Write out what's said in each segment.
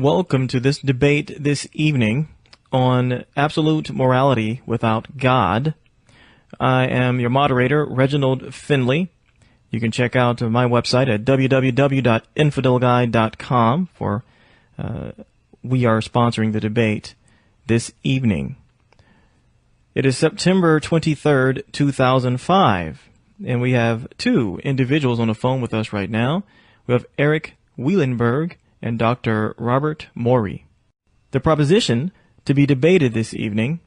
Welcome to this debate this evening on absolute morality without God. I am your moderator, Reginald Finley. You can check out my website at www.infidelguy.com for we are sponsoring the debate this evening. It is September 23rd, 2005, and we have two individuals on the phone with us right now. We have Erik Wielenberg and Dr. Robert Morey. The proposition to be debated this evening: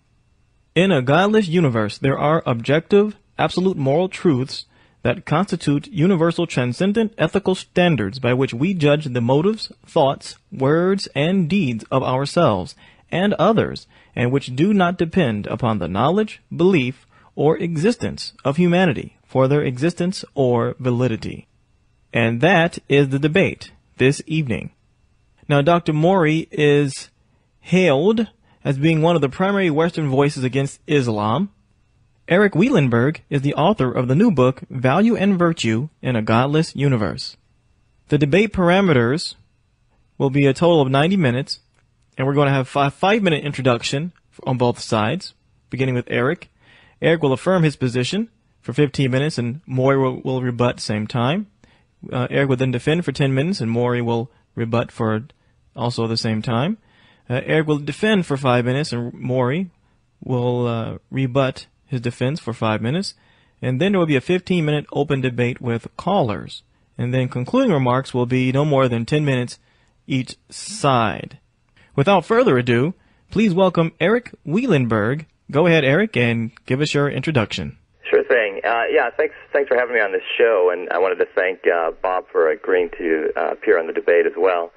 in a godless universe, there are objective, absolute moral truths that constitute universal transcendent ethical standards by which we judge the motives, thoughts, words, and deeds of ourselves and others, and which do not depend upon the knowledge, belief, or existence of humanity for their existence or validity. And that is the debate this evening. Now, Dr. Morey is hailed as being one of the primary Western voices against Islam. Erik Wielenberg is the author of the new book, Value and Virtue in a Godless Universe. The debate parameters will be a total of 90 minutes, and we're going to have a 5-minute introduction on both sides, beginning with Erik. Erik will affirm his position for 15 minutes, and Morey will rebut at the same time. Erik will then defend for 10 minutes, and Morey will rebut for also the same time. Erik will defend for 5 minutes, and Morey will rebut his defense for 5 minutes. And then there will be a 15-minute open debate with callers. And then concluding remarks will be no more than 10 minutes each side. Without further ado, please welcome Erik Wielenberg. Go ahead, Erik, and give us your introduction. Sure thing. Thanks for having me on this show, and I wanted to thank Bob for agreeing to appear on the debate as well.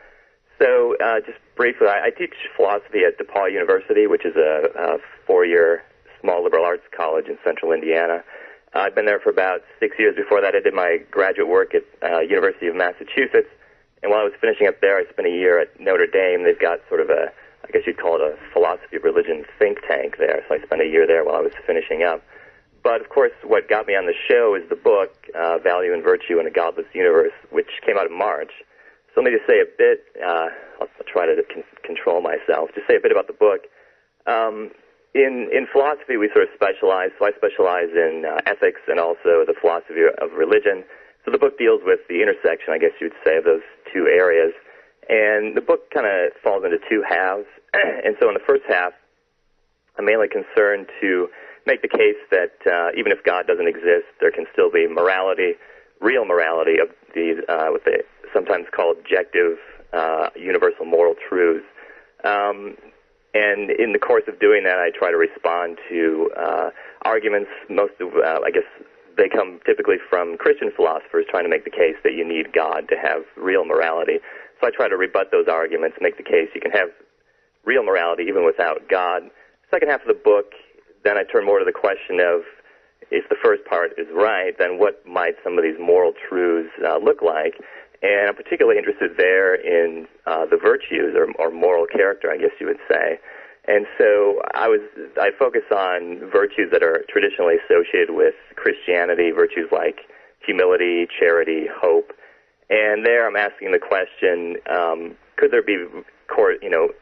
So, just briefly, I teach philosophy at DePaul University, which is a 4-year small liberal arts college in central Indiana. I've been there for about 6 years. Before that, I did my graduate work at University of Massachusetts, and while I was finishing up there, I spent a year at Notre Dame. They've got sort of I guess you'd call it a philosophy of religion think tank there, so I spent a year there while I was finishing up. But, of course, what got me on the show is the book, Value and Virtue in a Godless Universe, which came out in March. So let me just say a bit, I'll try to control myself, just say a bit about the book. In philosophy, we sort of specialize, so I specialize in ethics and also the philosophy of religion. So the book deals with the intersection, I guess you would say, of those two areas. And the book kind of falls into two halves. And so in the first half, I'm mainly concerned to make the case that even if God doesn't exist, there can still be morality, real morality of these, what they sometimes call objective, universal moral truths. And in the course of doing that, I try to respond to arguments. Most of, I guess, they come typically from Christian philosophers trying to make the case that you need God to have real morality. So I try to rebut those arguments, make the case you can have real morality even without God. Second half of the book, then I turn more to the question of, if the first part is right, then what might some of these moral truths look like? And I'm particularly interested there in the virtues or moral character, I guess you would say. And so I focus on virtues that are traditionally associated with Christianity, virtues like humility, charity, hope. And there I'm asking the question, could there be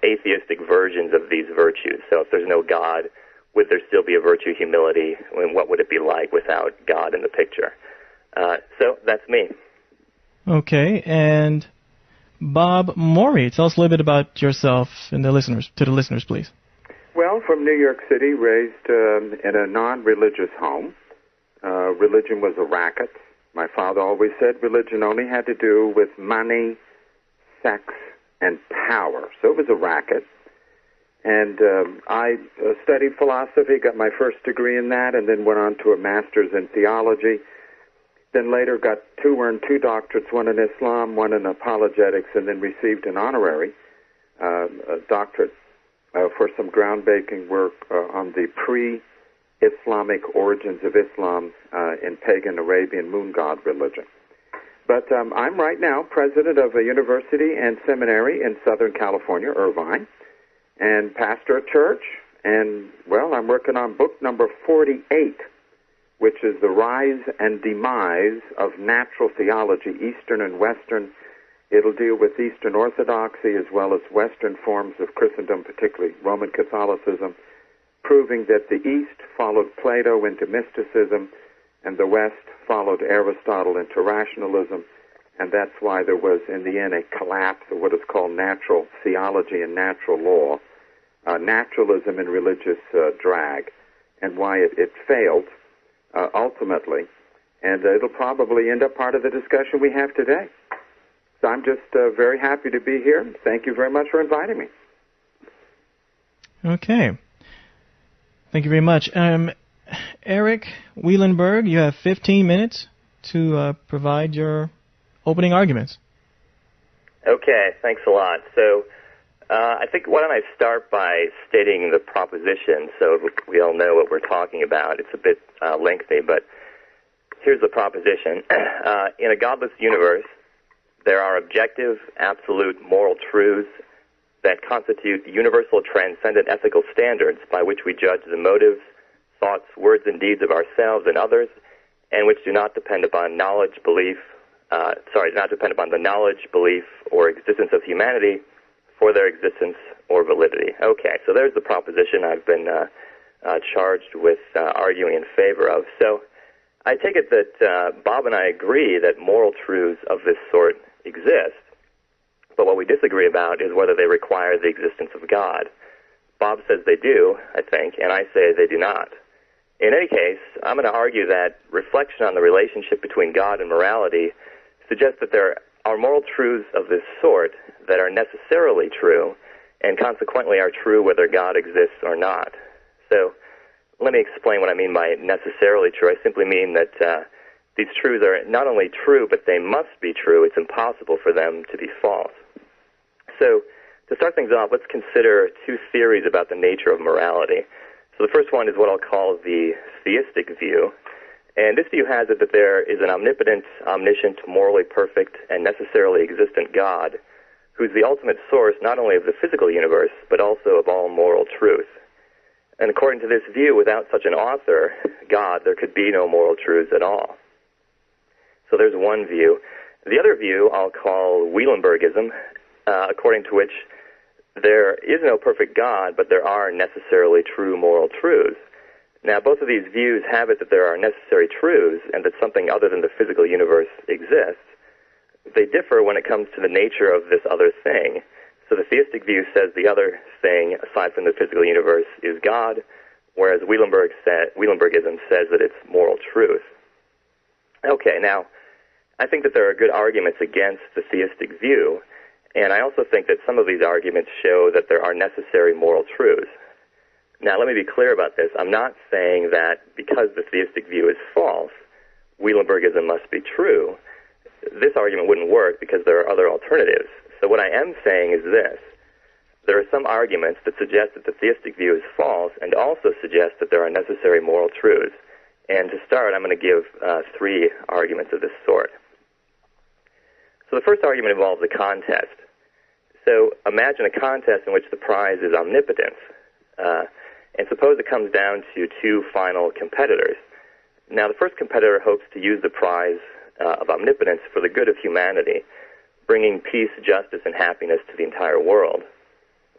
atheistic versions of these virtues? So if there's no God, would there still be a virtue, humility, and what would it be like without God in the picture? So that's me. Okay, and Bob Morey, tell us a little bit about yourself and to the listeners, please. Well, from New York City, raised in a non-religious home. Religion was a racket. My father always said religion only had to do with money, sex, and power. So it was a racket. And I studied philosophy, got my first degree in that, and then went on to a master's in theology. Then later earned two doctorates, one in Islam, one in apologetics, and then received an honorary doctorate for some groundbreaking work on the pre-Islamic origins of Islam in pagan Arabian moon god religion. But I'm right now president of a university and seminary in Southern California, Irvine, and pastor a church. And, well, I'm working on book number 48, which is The Rise and Demise of Natural Theology, Eastern and Western. It'll deal with Eastern Orthodoxy as well as Western forms of Christendom, particularly Roman Catholicism, proving that the East followed Plato into mysticism and the West followed Aristotle into rationalism, and that's why there was, in the end, a collapse of what is called natural theology and natural law, naturalism and religious drag, and why it failed ultimately. And it'll probably end up part of the discussion we have today. So I'm just very happy to be here. Thank you very much for inviting me. Okay. Thank you very much. Erik Wielenberg, you have 15 minutes to provide your opening arguments. Okay, thanks a lot. So I think why don't I start by stating the proposition so we all know what we're talking about. It's a bit lengthy, but here's the proposition. In a godless universe, there are objective, absolute moral truths that constitute universal transcendent ethical standards by which we judge the motives, thoughts, words, and deeds of ourselves and others, and which do not depend upon knowledge, belief, not depend upon the knowledge, belief, or existence of humanity for their existence or validity. Okay, so there's the proposition I've been charged with arguing in favor of. So I take it that Bob and I agree that moral truths of this sort exist, but what we disagree about is whether they require the existence of God. Bob says they do, I think, and I say they do not. In any case, I'm going to argue that reflection on the relationship between God and morality suggests that there are moral truths of this sort that are necessarily true and consequently are true whether God exists or not. So let me explain what I mean by necessarily true. I simply mean that these truths are not only true, but they must be true. It's impossible for them to be false. So to start things off, let's consider two theories about the nature of morality. So the first one is what I'll call the theistic view. And this view has it that there is an omnipotent, omniscient, morally perfect, and necessarily existent God who's the ultimate source not only of the physical universe, but also of all moral truth. And according to this view, without such an author, God, there could be no moral truths at all. So there's one view. The other view I'll call Wielenbergism, according to which there is no perfect God, but there are necessarily true moral truths. Now, both of these views have it that there are necessary truths and that something other than the physical universe exists. They differ when it comes to the nature of this other thing. So the theistic view says the other thing, aside from the physical universe, is God, whereas Wielenbergism says that it's moral truth. Okay, now, I think that there are good arguments against the theistic view, and I also think that some of these arguments show that there are necessary moral truths. Now, let me be clear about this. I'm not saying that because the theistic view is false, Wielenbergism must be true. This argument wouldn't work because there are other alternatives. So what I am saying is this. There are some arguments that suggest that the theistic view is false and also suggest that there are necessary moral truths. And to start, I'm going to give three arguments of this sort. So the first argument involves a contest. So imagine a contest in which the prize is omnipotence. And suppose it comes down to two final competitors. Now, the first competitor hopes to use the prize of omnipotence for the good of humanity, bringing peace, justice, and happiness to the entire world.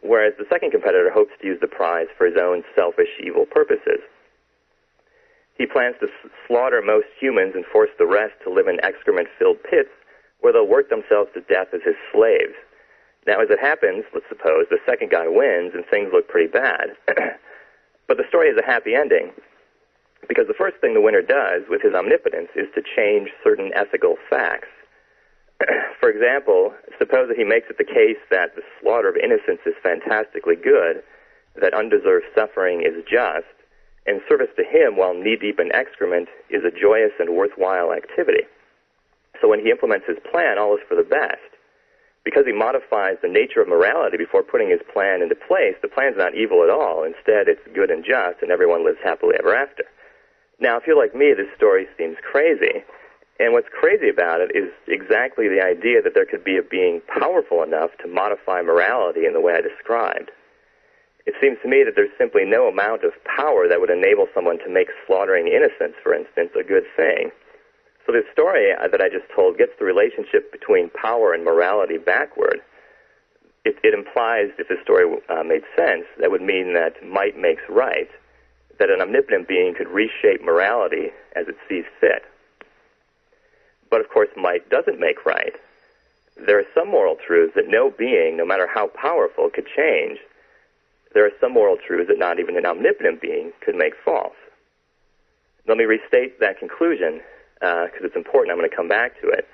Whereas the second competitor hopes to use the prize for his own selfish, evil purposes. He plans to slaughter most humans and force the rest to live in excrement-filled pits where they'll work themselves to death as his slaves. Now, as it happens, let's suppose, the second guy wins and things look pretty bad. But the story has a happy ending, because the first thing the winner does with his omnipotence is to change certain ethical facts. For example, suppose that he makes it the case that the slaughter of innocents is fantastically good, that undeserved suffering is just, and service to him while knee-deep in excrement is a joyous and worthwhile activity. So when he implements his plan, all is for the best. Because he modifies the nature of morality before putting his plan into place, the plan's not evil at all. Instead, it's good and just, and everyone lives happily ever after. Now, if you're like me, this story seems crazy. And what's crazy about it is exactly the idea that there could be a being powerful enough to modify morality in the way I described. It seems to me that there's simply no amount of power that would enable someone to make slaughtering innocents, for instance, a good thing. So the story that I just told gets the relationship between power and morality backward. It implies, if the story made sense, that would mean that might makes right, that an omnipotent being could reshape morality as it sees fit. But of course, might doesn't make right. There are some moral truths that no being, no matter how powerful, could change. There are some moral truths that not even an omnipotent being could make false. Let me restate that conclusion, because it's important. I'm going to come back to it.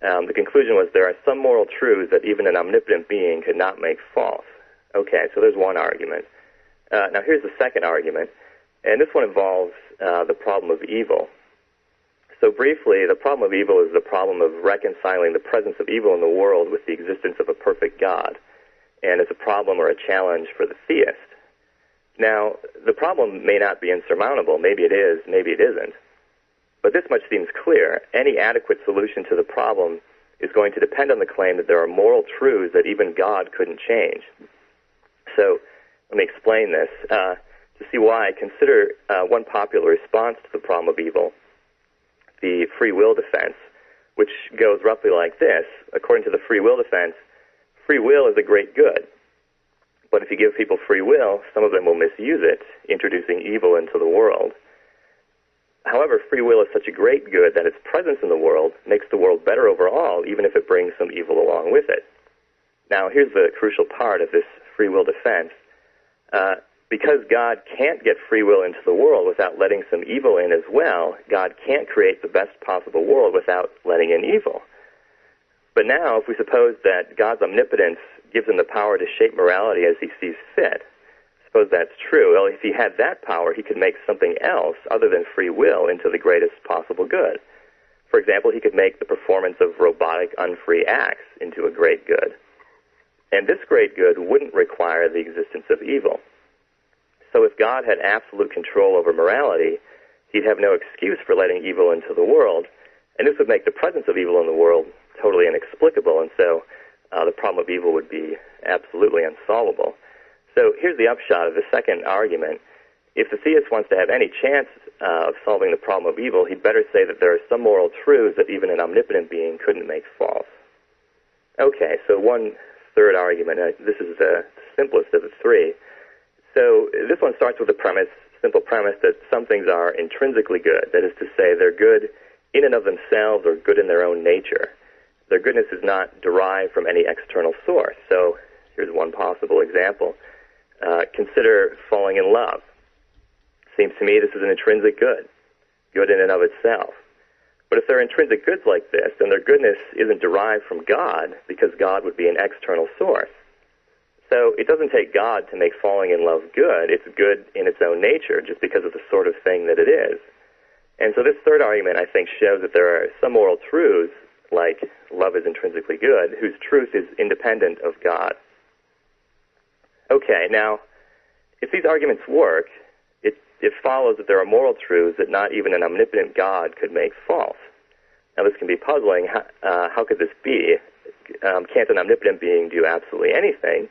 The conclusion was there are some moral truths that even an omnipotent being could not make false. Okay, so there's one argument. Now here's the second argument, and this one involves the problem of evil. So briefly, the problem of evil is the problem of reconciling the presence of evil in the world with the existence of a perfect God, and it's a problem or a challenge for the theist. Now, the problem may not be insurmountable. Maybe it is, maybe it isn't. But this much seems clear. Any adequate solution to the problem is going to depend on the claim that there are moral truths that even God couldn't change. So let me explain this. To see why, consider one popular response to the problem of evil, the free will defense, which goes roughly like this. According to the free will defense, free will is a great good. But if you give people free will, some of them will misuse it, introducing evil into the world. However, free will is such a great good that its presence in the world makes the world better overall, even if it brings some evil along with it. Now, here's the crucial part of this free will defense. Because God can't get free will into the world without letting some evil in as well, God can't create the best possible world without letting in evil. But now, if we suppose that God's omnipotence gives him the power to shape morality as he sees fit, suppose that's true, well, if he had that power, he could make something else other than free will into the greatest possible good. For example, he could make the performance of robotic, unfree acts into a great good. And this great good wouldn't require the existence of evil. So if God had absolute control over morality, he'd have no excuse for letting evil into the world, and this would make the presence of evil in the world totally inexplicable, and so the problem of evil would be absolutely unsolvable. So here's the upshot of the second argument. If the theist wants to have any chance of solving the problem of evil, he'd better say that there are some moral truths that even an omnipotent being couldn't make false. Okay, so one third argument. This is the simplest of the three. So this one starts with a simple premise that some things are intrinsically good. That is to say, they're good in and of themselves or good in their own nature. Their goodness is not derived from any external source. So here's one possible example. Consider falling in love. Seems to me this is an intrinsic good in and of itself. But if there are intrinsic goods like this, then their goodness isn't derived from God because God would be an external source. So it doesn't take God to make falling in love good. It's good in its own nature just because of the sort of thing that it is. And so this third argument, I think, shows that there are some moral truths, like love is intrinsically good, whose truth is independent of God. Okay, now, if these arguments work, it follows that there are moral truths that not even an omnipotent God could make false. Now, this can be puzzling. How could this be? Can't an omnipotent being do absolutely anything?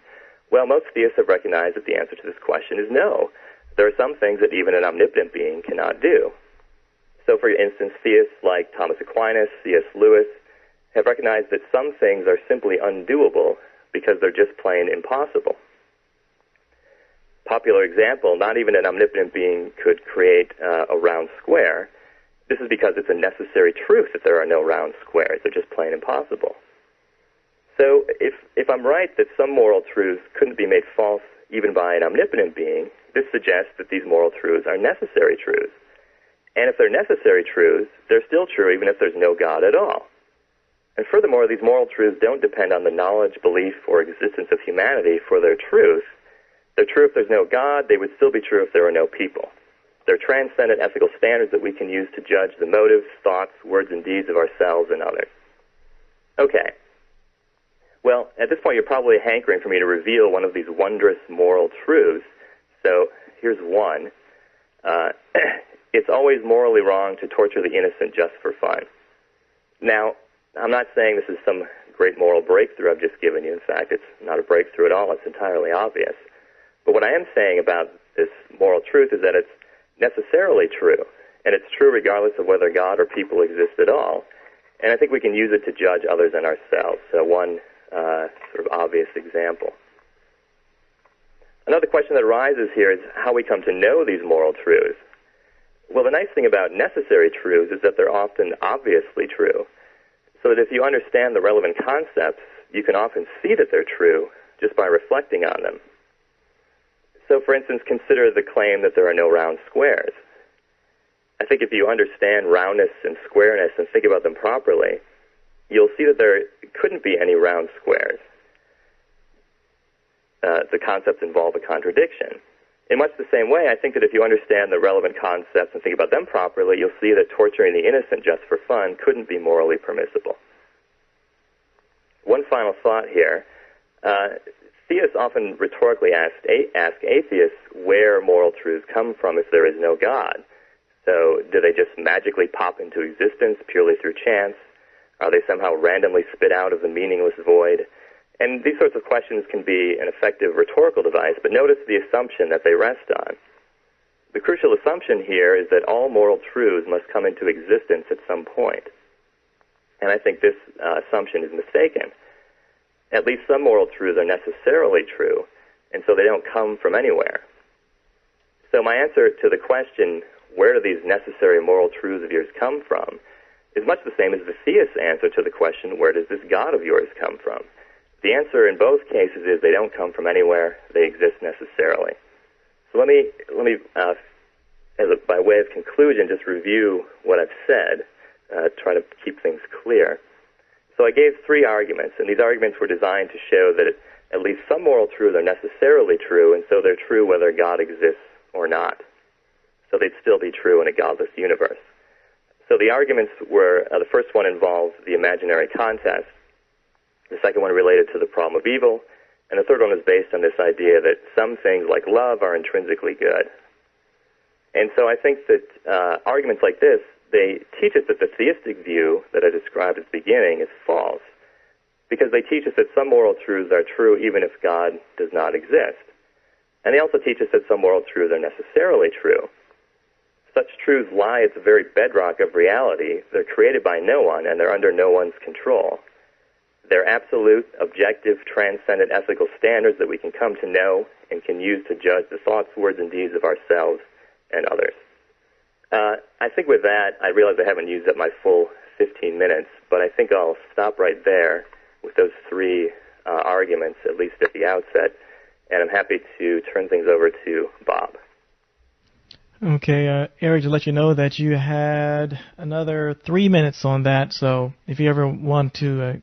Well, most theists have recognized that the answer to this question is no. There are some things that even an omnipotent being cannot do. So, for instance, theists like Thomas Aquinas, C.S. Lewis, have recognized that some things are simply undoable because they're just plain impossible. Popular example, not even an omnipotent being could create a round square. This is because it's a necessary truth that there are no round squares. They're just plain impossible. So if I'm right that some moral truths couldn't be made false even by an omnipotent being, this suggests that these moral truths are necessary truths. And if they're necessary truths, they're still true even if there's no God at all. And furthermore, these moral truths don't depend on the knowledge, belief, or existence of humanity for their truth. They're true if there's no God. They would still be true if there were no people. They're transcendent ethical standards that we can use to judge the motives, thoughts, words, and deeds of ourselves and others. Okay. Well, at this point, you're probably hankering for me to reveal one of these wondrous moral truths. So here's one. It's always morally wrong to torture the innocent just for fun. Now, I'm not saying this is some great moral breakthrough I've just given you. In fact, it's not a breakthrough at all. It's entirely obvious. But what I am saying about this moral truth is that it's necessarily true, and it's true regardless of whether God or people exist at all. And I think we can use it to judge others and ourselves. So one sort of obvious example. Another question that arises here is how we come to know these moral truths. Well, the nice thing about necessary truths is that they're often obviously true, so that if you understand the relevant concepts, you can often see that they're true just by reflecting on them. So, for instance, consider the claim that there are no round squares. I think if you understand roundness and squareness and think about them properly, you'll see that there couldn't be any round squares. The concepts involve a contradiction. In much the same way, I think that if you understand the relevant concepts and think about them properly, you'll see that torturing the innocent just for fun couldn't be morally permissible. One final thought here. Theists often rhetorically ask atheists where moral truths come from if there is no God. So, do they just magically pop into existence purely through chance? Are they somehow randomly spit out of the meaningless void? And these sorts of questions can be an effective rhetorical device, but notice the assumption that they rest on. The crucial assumption here is that all moral truths must come into existence at some point. And I think this assumption is mistaken. At least some moral truths are necessarily true, and so they don't come from anywhere. So my answer to the question, where do these necessary moral truths of yours come from, is much the same as the theist's answer to the question, where does this God of yours come from? The answer in both cases is they don't come from anywhere, they exist necessarily. So let me by way of conclusion, just review what I've said, try to keep things clear. So I gave three arguments, and these arguments were designed to show that at least some moral truths are necessarily true, and so they're true whether God exists or not. So they'd still be true in a godless universe. So the arguments were, the first one involved the imaginary contest, the second one related to the problem of evil, and the third one is based on this idea that some things like love are intrinsically good. And so I think that arguments like this, they teach us that the theistic view that I described at the beginning is false, because they teach us that some moral truths are true even if God does not exist. And they also teach us that some moral truths are necessarily true. Such truths lie at the very bedrock of reality. They're created by no one, and they're under no one's control. They're absolute, objective, transcendent ethical standards that we can come to know and can use to judge the thoughts, words, and deeds of ourselves and others. I think with that, I realize I haven't used up my full 15 minutes, but I think I'll stop right there with those three arguments, at least at the outset, and I'm happy to turn things over to Bob. Okay, Erik, to let you know that you had another 3 minutes on that, so if you ever want to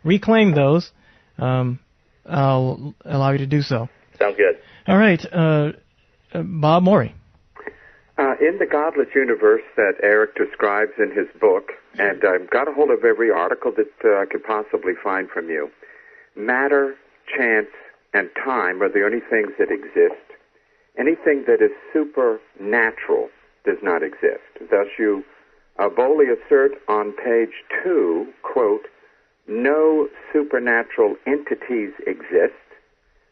reclaim those, I'll allow you to do so. Sounds good. All right, Bob Morey. In the godless universe that Erik describes in his book, and I've got a hold of every article that I could possibly find from you, matter, chance, and time are the only things that exist. Anything that is supernatural does not exist. Thus you boldly assert on page 2, quote, no supernatural entities exist,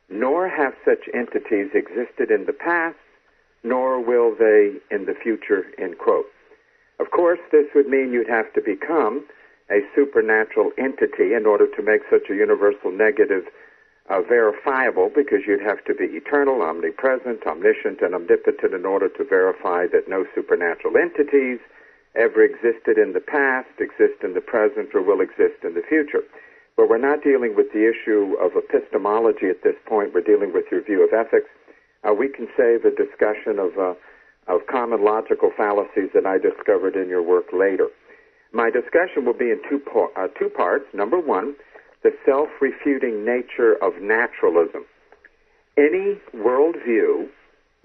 nor have such entities existed in the past, nor will they in the future, end quote. Of course, this would mean you'd have to become a supernatural entity in order to make such a universal negative verifiable, because you'd have to be eternal, omnipresent, omniscient, and omnipotent in order to verify that no supernatural entities ever existed in the past, exist in the present, or will exist in the future. But we're not dealing with the issue of epistemology at this point. We're dealing with your view of ethics. We can save a discussion of common logical fallacies that I discovered in your work later. My discussion will be in two parts. Number one, the self-refuting nature of naturalism. Any worldview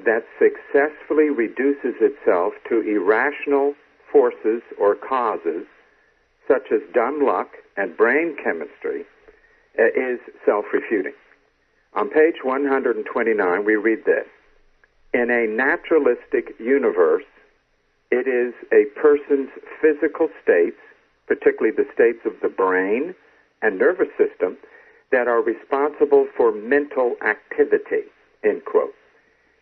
that successfully reduces itself to irrational forces or causes, such as dumb luck and brain chemistry, is self-refuting. On page 129, we read this. In a naturalistic universe, it is a person's physical states, particularly the states of the brain and nervous system, that are responsible for mental activity, end quote.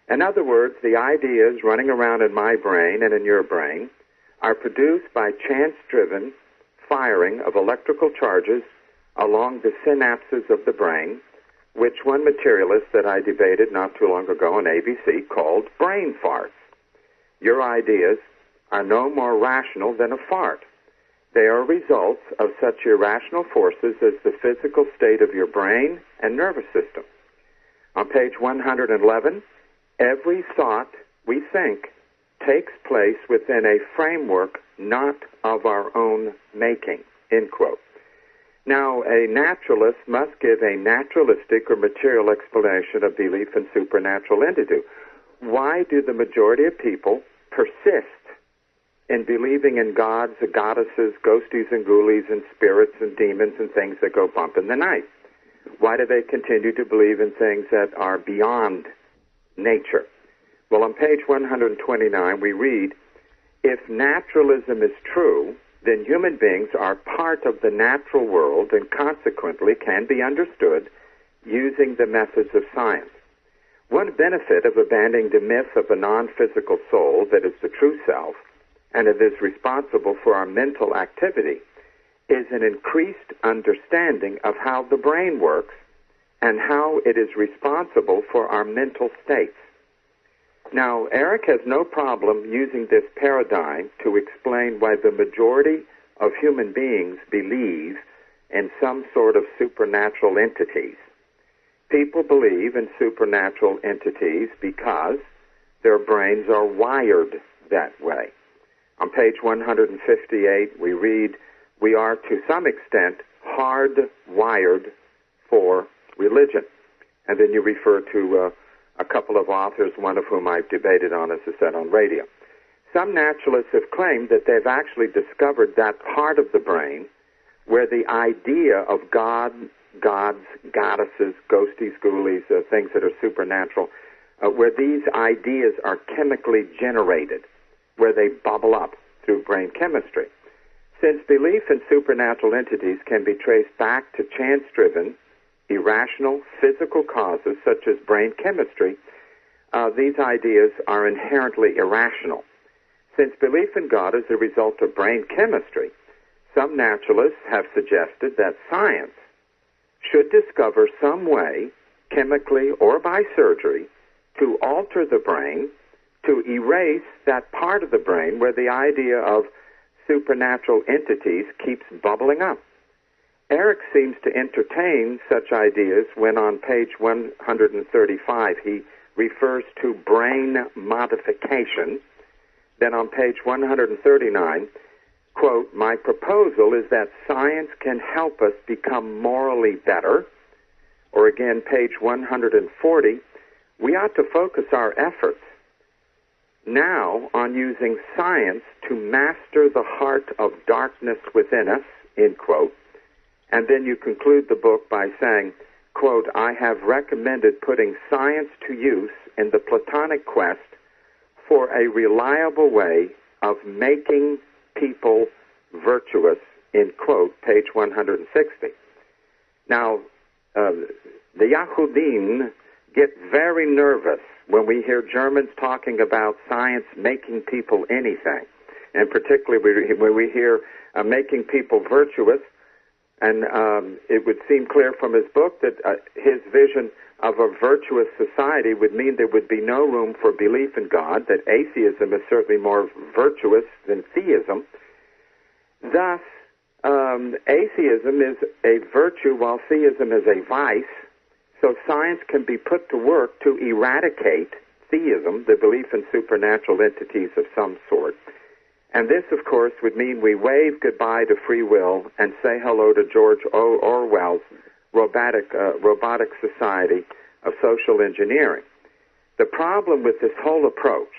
In other words, the ideas running around in my brain and in your brain are produced by chance-driven firing of electrical charges along the synapses of the brain, which one materialist that I debated not too long ago on ABC called brain farts. Your ideas are no more rational than a fart. They are results of such irrational forces as the physical state of your brain and nervous system. On page 111, every thought we think takes place within a framework not of our own making, end quote. Now, a naturalist must give a naturalistic or material explanation of belief in supernatural entities. Why do the majority of people persist in believing in gods, goddesses, ghosties and ghoulies and spirits and demons and things that go bump in the night? Why do they continue to believe in things that are beyond nature? Well, on page 129, we read, if naturalism is true, then human beings are part of the natural world and consequently can be understood using the methods of science. One benefit of abandoning the myth of a non-physical soul that is the true self, and it is responsible for our mental activity, is an increased understanding of how the brain works and how it is responsible for our mental states. Now, Erik has no problem using this paradigm to explain why the majority of human beings believe in some sort of supernatural entities. People believe in supernatural entities because their brains are wired that way. On page 158, we read, we are to some extent hardwired for religion. And then you refer to a couple of authors, one of whom I've debated on, as I said, on radio. Some naturalists have claimed that they've actually discovered that part of the brain where the idea of God, gods, goddesses, ghosties, ghoulies, things that are supernatural, where these ideas are chemically generated, where they bubble up through brain chemistry. Since belief in supernatural entities can be traced back to chance-driven, irrational physical causes such as brain chemistry, these ideas are inherently irrational. Since belief in God is the result of brain chemistry, some naturalists have suggested that science should discover some way, chemically or by surgery, to alter the brain, to erase that part of the brain where the idea of supernatural entities keeps bubbling up. Erik seems to entertain such ideas when on page 135 he refers to brain modification. Then on page 139, quote, my proposal is that science can help us become morally better. Or again, page 140, we ought to focus our efforts now on using science to master the heart of darkness within us, end quote. And then you conclude the book by saying, quote, I have recommended putting science to use in the Platonic quest for a reliable way of making people virtuous, end quote, page 160. Now, the Yahudim get very nervous when we hear Germans talking about science making people anything, and particularly when we hear making people virtuous. And it would seem clear from his book that his vision of a virtuous society would mean there would be no room for belief in God, that atheism is certainly more virtuous than theism. Thus, atheism is a virtue while theism is a vice, so science can be put to work to eradicate theism, the belief in supernatural entities of some sort. And this, of course, would mean we wave goodbye to free will and say hello to George Orwell's robotic society of social engineering. The problem with this whole approach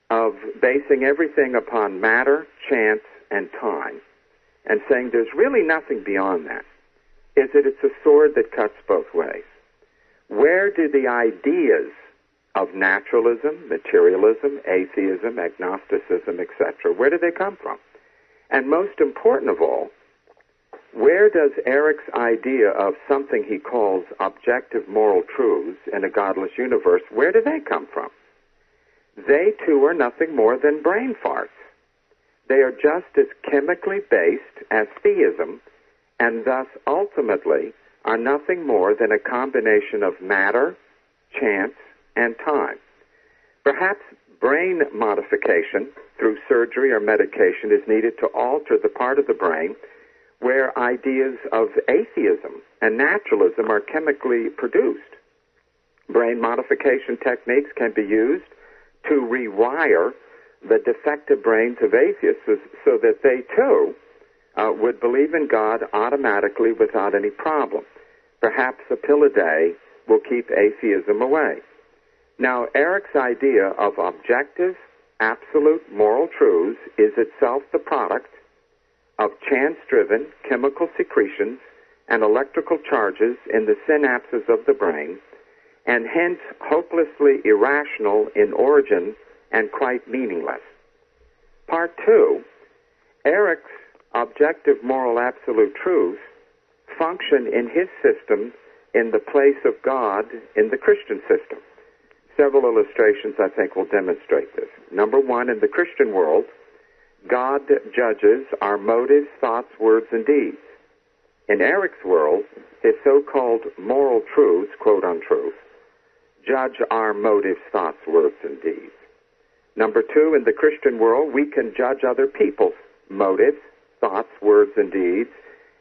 of basing everything upon matter, chance, and time, and saying there's really nothing beyond that, is that it's a sword that cuts both ways. Where do the ideas of naturalism, materialism, atheism, agnosticism, etc., where do they come from? And most important of all, where does Erik's idea of something he calls objective moral truths in a godless universe, where do they come from? They, too, are nothing more than brain farts. They are just as chemically based as theism, and thus ultimately are nothing more than a combination of matter, chance, and time. Perhaps brain modification through surgery or medication is needed to alter the part of the brain where ideas of atheism and naturalism are chemically produced. Brain modification techniques can be used to rewire the defective brains of atheists so that they, too, would believe in God automatically without any problem. Perhaps a pill a day will keep atheism away. Now, Erik's idea of objective, absolute moral truths is itself the product of chance-driven chemical secretions and electrical charges in the synapses of the brain, and hence hopelessly irrational in origin and quite meaningless. Part 2, Erik's objective moral absolute truths function in his system in the place of God in the Christian system. Several illustrations, I think, will demonstrate this. Number one, in the Christian world, God judges our motives, thoughts, words, and deeds. In Erik's world, his so-called moral truths, quote untruth, judge our motives, thoughts, words, and deeds. Number two, in the Christian world, we can judge other people's motives, thoughts, words, and deeds.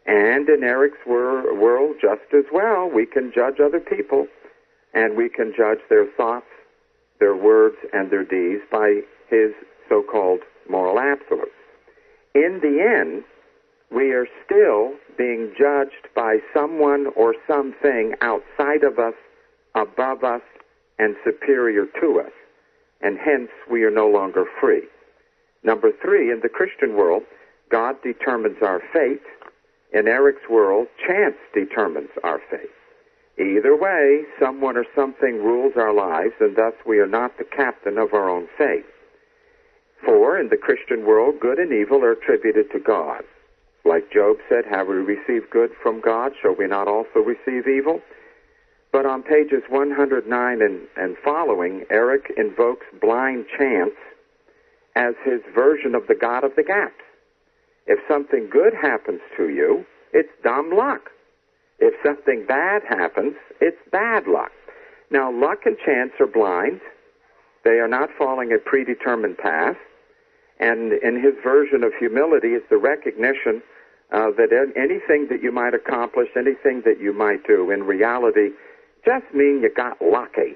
And in Erik's world, just as well, we can judge other people, and we can judge their thoughts, their words, and their deeds by his so-called moral absolutes. In the end, we are still being judged by someone or something outside of us, above us, and superior to us, and hence we are no longer free. Number three, in the Christian world, God determines our fate. In Erik's world, chance determines our fate. Either way, someone or something rules our lives, and thus we are not the captain of our own fate. 4, in the Christian world, good and evil are attributed to God. Like Job said, have we received good from God? Shall we not also receive evil? But on pages 109 and following, Erik invokes blind chance as his version of the God of the gaps. If something good happens to you, it's dumb luck. If something bad happens, it's bad luck. Now, luck and chance are blind. They are not following a predetermined path. And in his version of humility, it's the recognition that anything that you might accomplish, anything that you might do, in reality, just mean you got lucky.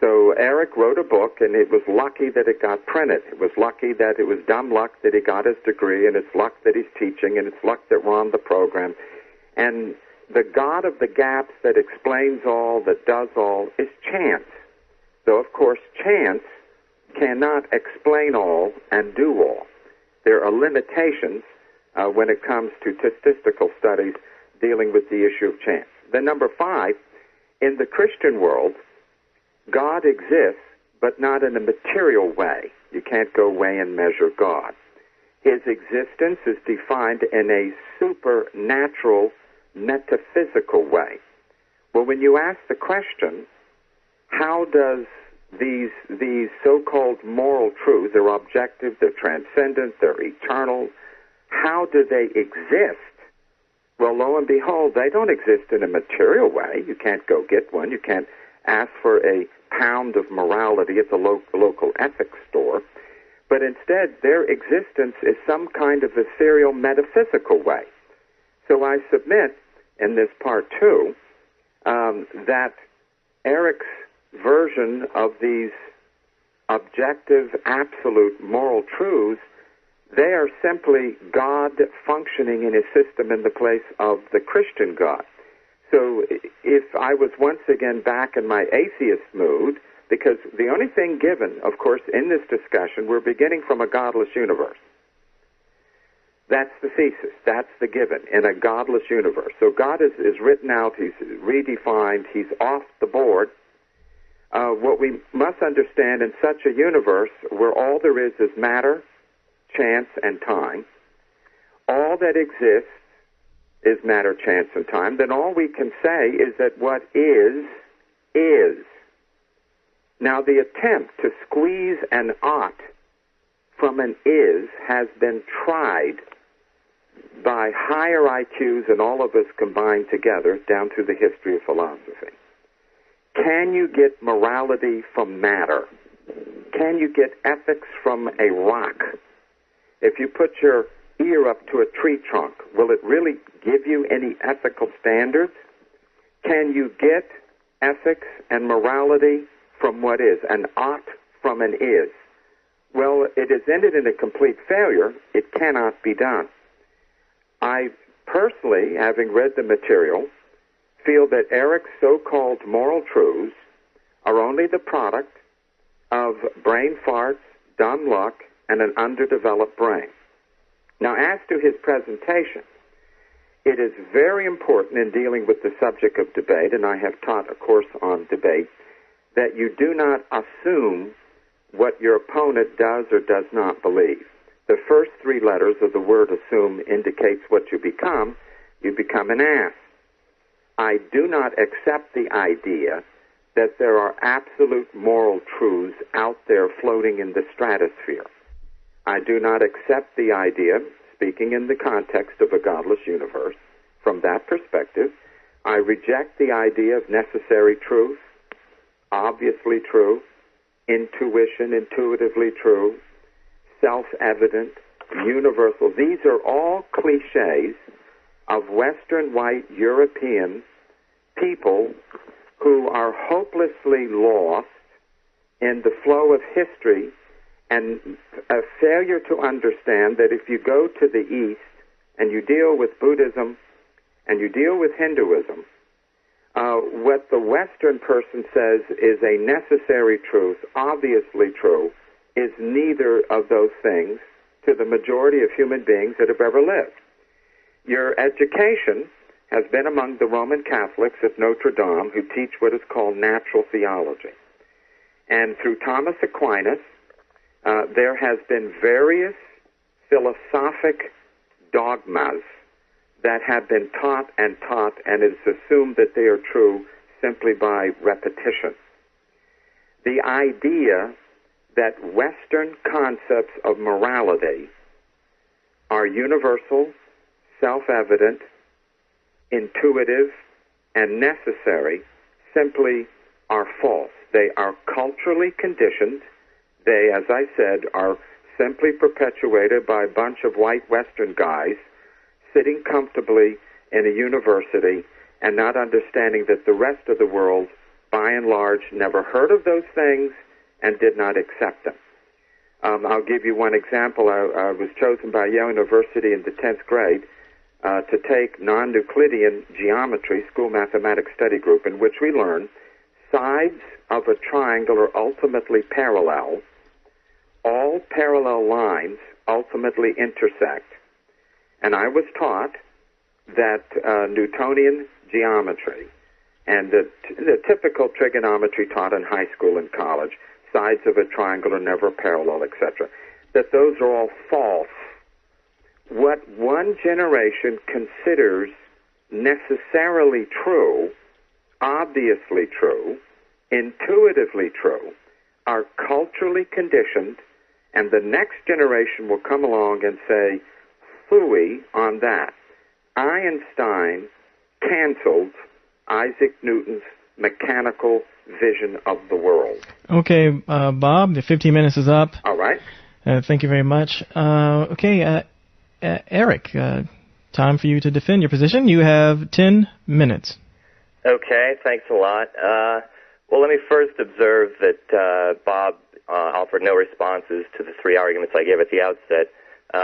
So Erik wrote a book, and it was lucky that it got printed. It was lucky that it was dumb luck that he got his degree, and it's luck that he's teaching, and it's luck that we're on the program. And the God of the gaps that explains all, that does all, is chance. So, of course, chance cannot explain all and do all. There are limitations when it comes to statistical studies dealing with the issue of chance. Then number 5, in the Christian world, God exists, but not in a material way. You can't go weigh and measure God. His existence is defined in a supernatural, metaphysical way. Well, when you ask the question, how does these so-called moral truths, they're objective, they're transcendent, they're eternal, how do they exist? Well, lo and behold, they don't exist in a material way. You can't go get one. You can't ask for a pound of morality at the local ethics store. But instead, their existence is some kind of ethereal, metaphysical way. So I submit in this part 2 that Erik's version of these objective, absolute moral truths, they are simply God functioning in his system in the place of the Christian God. So if I was once again back in my atheist mood, because the only thing given, of course, in this discussion, we're beginning from a godless universe. That's the thesis. That's the given, in a godless universe. So God is written out, he's redefined, he's off the board. What we must understand in such a universe where all there is matter, chance, and time, all that exists is matter, chance, and time, then all we can say is that what is, is. Now, the attempt to squeeze an ought from an is has been tried by higher IQs and all of us combined together down through the history of philosophy. Can you get morality from matter? Can you get ethics from a rock? If you put your ear up to a tree trunk, will it really give you any ethical standards? Can you get ethics and morality from what is, an ought from an is? Well, it has ended in a complete failure. It cannot be done. I personally, having read the material, feel that Erik's so-called moral truths are only the product of brain farts, dumb luck, and an underdeveloped brain. Now, as to his presentation, it is very important in dealing with the subject of debate, and I have taught a course on debate, that you do not assume what your opponent does or does not believe. The first three letters of the word assume indicates what you become. You become an ass. I do not accept the idea that there are absolute moral truths out there floating in the stratosphere. I do not accept the idea, speaking in the context of a godless universe, from that perspective. I reject the idea of necessary truth, obviously true, intuition, intuitively true, self-evident, universal. These are all cliches of Western white European people who are hopelessly lost in the flow of history and a failure to understand that if you go to the East and you deal with Buddhism and you deal with Hinduism, what the Western person says is a necessary truth, obviously true, is neither of those things to the majority of human beings that have ever lived. Your education has been among the Roman Catholics at Notre Dame who teach what is called natural theology. And through Thomas Aquinas, there has been various philosophic dogmas that have been taught, and it's assumed that they are true simply by repetition. The idea that Western concepts of morality are universal, self-evident, intuitive, and necessary simply are false. They are culturally conditioned. They, as I said, are simply perpetuated by a bunch of white Western guys sitting comfortably in a university and not understanding that the rest of the world, by and large, never heard of those things and did not accept them. I'll give you one example. I was chosen by Yale University in the 10th grade to take non-Euclidean geometry, school mathematics study group, in which we learn sides of a triangle are ultimately parallel. All parallel lines ultimately intersect. And I was taught that Newtonian geometry and the typical trigonometry taught in high school and college, sides of a triangle are never parallel, etc., that those are all false. What one generation considers necessarily true, obviously true, intuitively true, are culturally conditioned, and the next generation will come along and say, phooey on that. Einstein canceled Isaac Newton's mechanical vision of the world. Okay, Bob, the 15 minutes is up. All right. Thank you very much. Erik, time for you to defend your position. You have 10 minutes. Okay, thanks a lot. Well, let me first observe that Bob offered no responses to the three arguments I gave at the outset.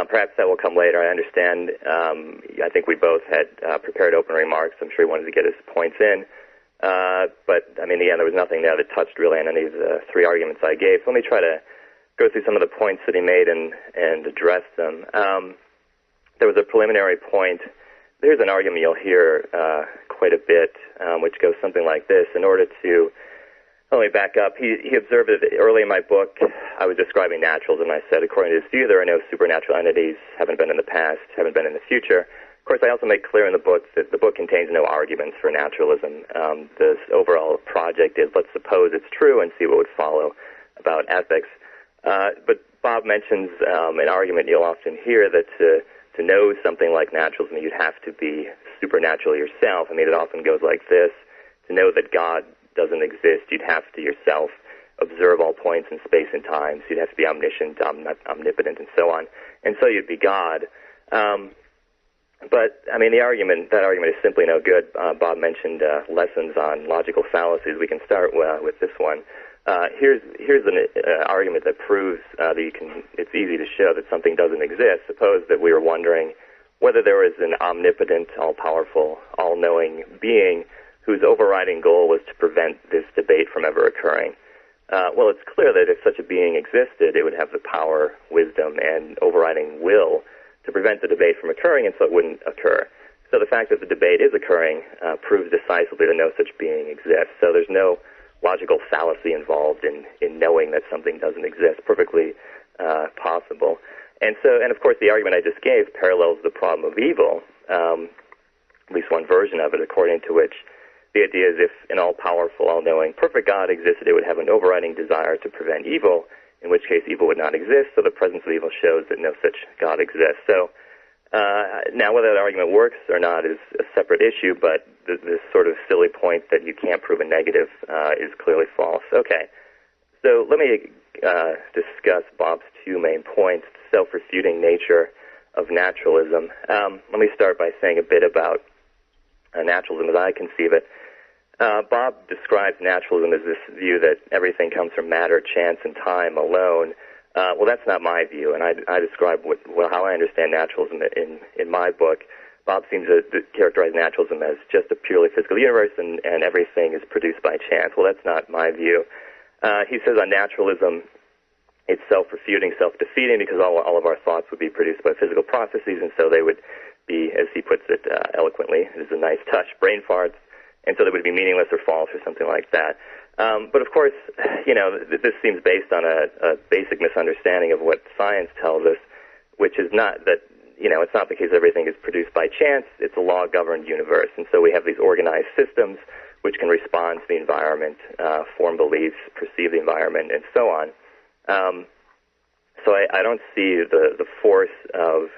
Perhaps that will come later. I understand. I think we both had prepared open remarks. I'm sure he wanted to get his points in. But, I mean, in the end, there was nothing there that touched really on any of the three arguments I gave. So let me try to go through some of the points that he made and address them. There was a preliminary point. There's an argument you'll hear quite a bit, which goes something like this. In order to let me back up. He observed that early in my book, I was describing naturals, and I said, according to his view, there are no supernatural entities, haven't been in the past, haven't been in the future. course, I also make clear in the book that the book contains no arguments for naturalism. The overall project is, let's suppose it's true and see what would follow about ethics. But Bob mentions an argument you'll often hear that to know something like naturalism, you'd have to be supernatural yourself. I mean, it often goes like this. To know that God doesn't exist, you'd have to yourself observe all points in space and time. So you'd have to be omniscient, omnipotent, and so on. And so you'd be God. But, I mean, that argument is simply no good. Bob mentioned lessons on logical fallacies. We can start with this one. Here's an argument that proves that it's easy to show that something doesn't exist. Suppose that we were wondering whether there was an omnipotent, all-powerful, all-knowing being whose overriding goal was to prevent this debate from ever occurring. Well, it's clear that if such a being existed, it would have the power, wisdom, and overriding will to prevent the debate from occurring, and so it wouldn't occur. So the fact that the debate is occurring proves decisively that no such being exists. So there's no logical fallacy involved in knowing that something doesn't exist. Perfectly possible. And of course, the argument I just gave parallels the problem of evil, at least one version of it, according to which the idea is if an all-powerful, all-knowing, perfect God existed, it would have an overriding desire to prevent evil, in which case evil would not exist, so the presence of evil shows that no such God exists. So now whether that argument works or not is a separate issue, but this sort of silly point that you can't prove a negative is clearly false. Okay, so let me discuss Bob's two main points, the self-refuting nature of naturalism. Let me start by saying a bit about naturalism as I conceive it. Bob describes naturalism as this view that everything comes from matter, chance, and time alone. Well, that's not my view, and I describe how I understand naturalism in my book. Bob seems to characterize naturalism as just a purely physical universe, and everything is produced by chance. Well, that's not my view. He says on naturalism, it's self-refuting, self-defeating, because all of our thoughts would be produced by physical processes, and so they would be, as he puts it eloquently, it is a nice touch, brain farts, and so they would be meaningless or false or something like that. But of course, this seems based on a basic misunderstanding of what science tells us, which is not that, it's not the case everything is produced by chance. It's a law-governed universe. And so we have these organized systems which can respond to the environment, form beliefs, perceive the environment, and so on. So I don't see the force of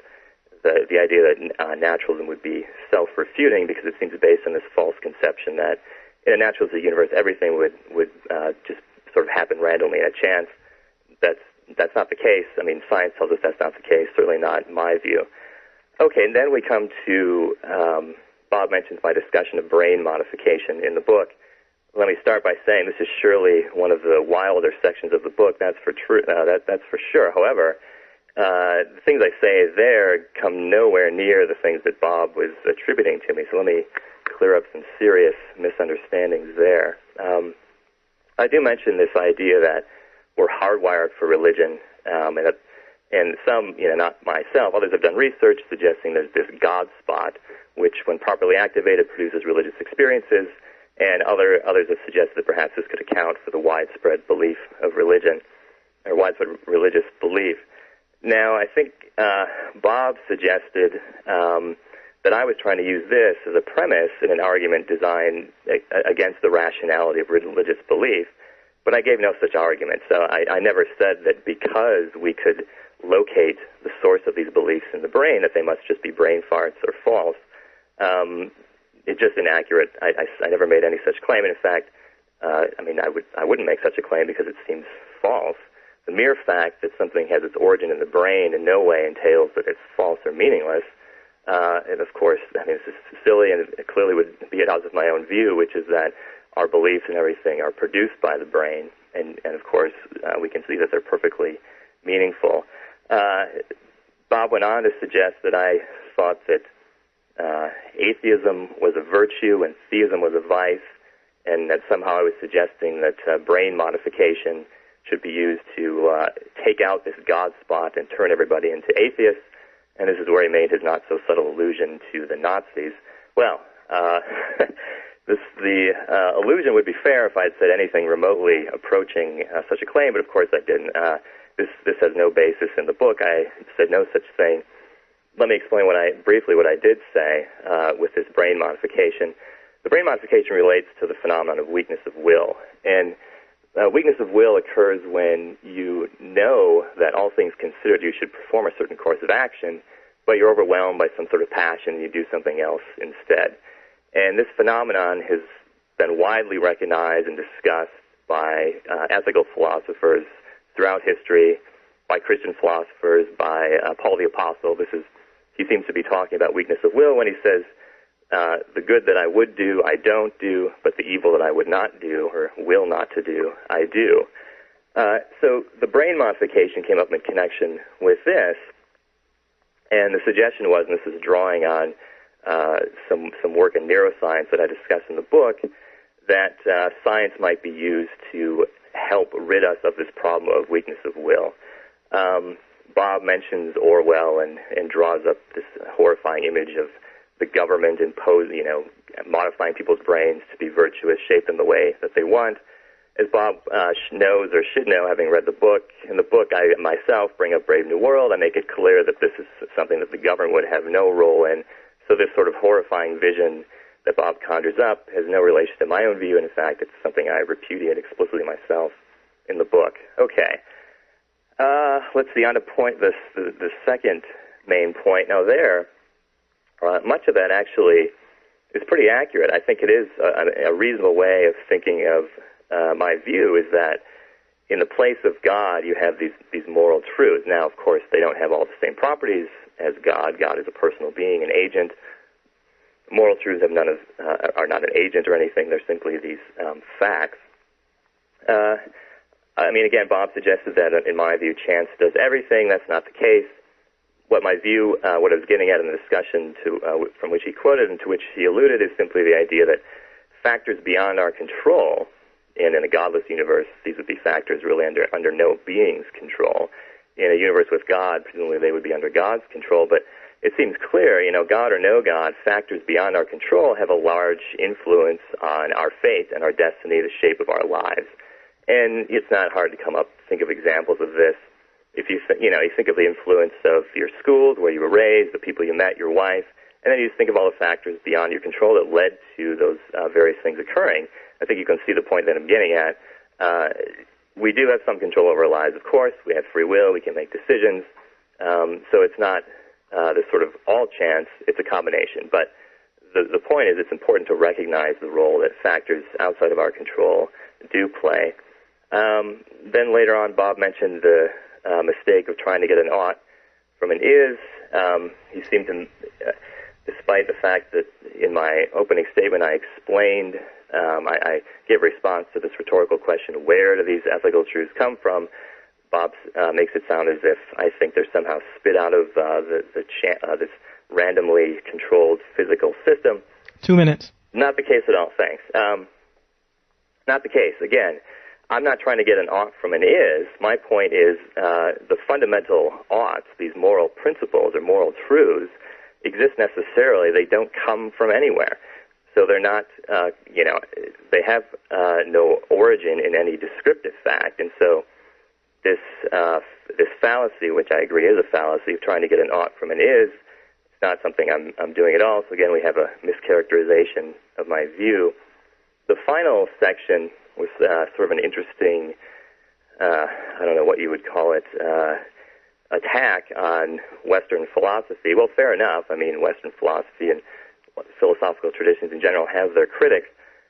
the idea that naturalism would be self-refuting, because it seems based on this false conception that in a naturalistic universe everything would just sort of happen randomly in a chance. That's not the case. I mean, science tells us that's not the case, certainly not in my view. Okay, and then we come to, Bob mentions my discussion of brain modification in the book. Let me start by saying this is surely one of the wilder sections of the book, that's for sure. However, the things I say there come nowhere near the things that Bob was attributing to me, so let me clear up some serious misunderstandings there. I do mention this idea that we're hardwired for religion, and some, not myself, others have done research suggesting there's this God spot, which when properly activated produces religious experiences, and others have suggested that perhaps this could account for the widespread belief of religion, or widespread religious belief. Now, I think Bob suggested that I was trying to use this as a premise in an argument designed against the rationality of religious belief, but I gave no such argument. So I never said that because we could locate the source of these beliefs in the brain, that they must just be brain farts or false. It's just inaccurate. I never made any such claim. And in fact, I wouldn't make such a claim because it seems false. The mere fact that something has its origin in the brain in no way entails that it's false or meaningless. And of course, this is silly, and it clearly would be at odds with my own view, which is that our beliefs and everything are produced by the brain, and of course, we can see that they're perfectly meaningful. Bob went on to suggest that I thought that atheism was a virtue and theism was a vice, and that somehow I was suggesting that brain modification should be used to take out this God spot and turn everybody into atheists. And this is where he made his not-so-subtle allusion to the Nazis. Well, the allusion would be fair if I had said anything remotely approaching such a claim, but of course I didn't. This has no basis in the book. I said no such thing. let me explain briefly what I did say with this brain modification. The brain modification relates to the phenomenon of weakness of will. And weakness of will occurs when you know that all things considered you should perform a certain course of action, but you're overwhelmed by some sort of passion and you do something else instead. And this phenomenon has been widely recognized and discussed by ethical philosophers throughout history, by Christian philosophers, by Paul the Apostle. He seems to be talking about weakness of will when he says, the good that I would do, I don't do, but the evil that I would not do or will not to do, I do. So the brain modification came up in connection with this, and the suggestion was, and this is drawing on some work in neuroscience that I discuss in the book, that science might be used to help rid us of this problem of weakness of will. Bob mentions Orwell and draws up this horrifying image of the government modifying people's brains to be virtuous, shape them the way that they want. As Bob knows or should know, having read the book, in the book I myself bring up Brave New World. I make it clear that this is something that the government would have no role in. So this sort of horrifying vision that Bob conjures up has no relation to my own view, and in fact it's something I repudiate explicitly myself in the book. Okay. Let's see, on to the second main point. Now much of that actually is pretty accurate. I think it is a reasonable way of thinking of my view is that in the place of God, you have these moral truths. Now, of course, they don't have all the same properties as God. God is a personal being, an agent. Moral truths have are not an agent or anything. They're simply these facts. Again, Bob suggested that, in my view, chance does everything. That's not the case. What I was getting at in the discussion from which he quoted and to which he alluded is simply the idea that factors beyond our control, and in a godless universe, these would be factors really under no being's control. In a universe with God, presumably they would be under God's control, but it seems clear, God or no God, factors beyond our control have a large influence on our fate and our destiny, the shape of our lives. And it's not hard to think of examples of this. If you think of the influence of your schools, where you were raised, the people you met, your wife, and then you just think of all the factors beyond your control that led to those various things occurring. I think you can see the point that I'm getting at. We do have some control over our lives, of course. We have free will. We can make decisions. So it's not this sort of all chance. It's a combination. But the point is it's important to recognize the role that factors outside of our control do play. Then later on, Bob mentioned the mistake of trying to get an ought from an is. He seemed to, despite the fact that in my opening statement I explained, I gave a response to this rhetorical question, where do these ethical truths come from? Bob makes it sound as if I think they're somehow spit out of this randomly controlled physical system. 2 minutes. Not the case at all, thanks. Not the case. Again, I'm not trying to get an ought from an is. My point is the fundamental oughts, these moral principles or moral truths, exist necessarily. They don't come from anywhere. So they're not, they have no origin in any descriptive fact. And so this fallacy, which I agree is a fallacy of trying to get an ought from an is, it's not something I'm doing at all. So again, we have a mischaracterization of my view. The final section was sort of an interesting, I don't know what you would call it, attack on Western philosophy. Well, fair enough. Western philosophy and philosophical traditions in general have their critics.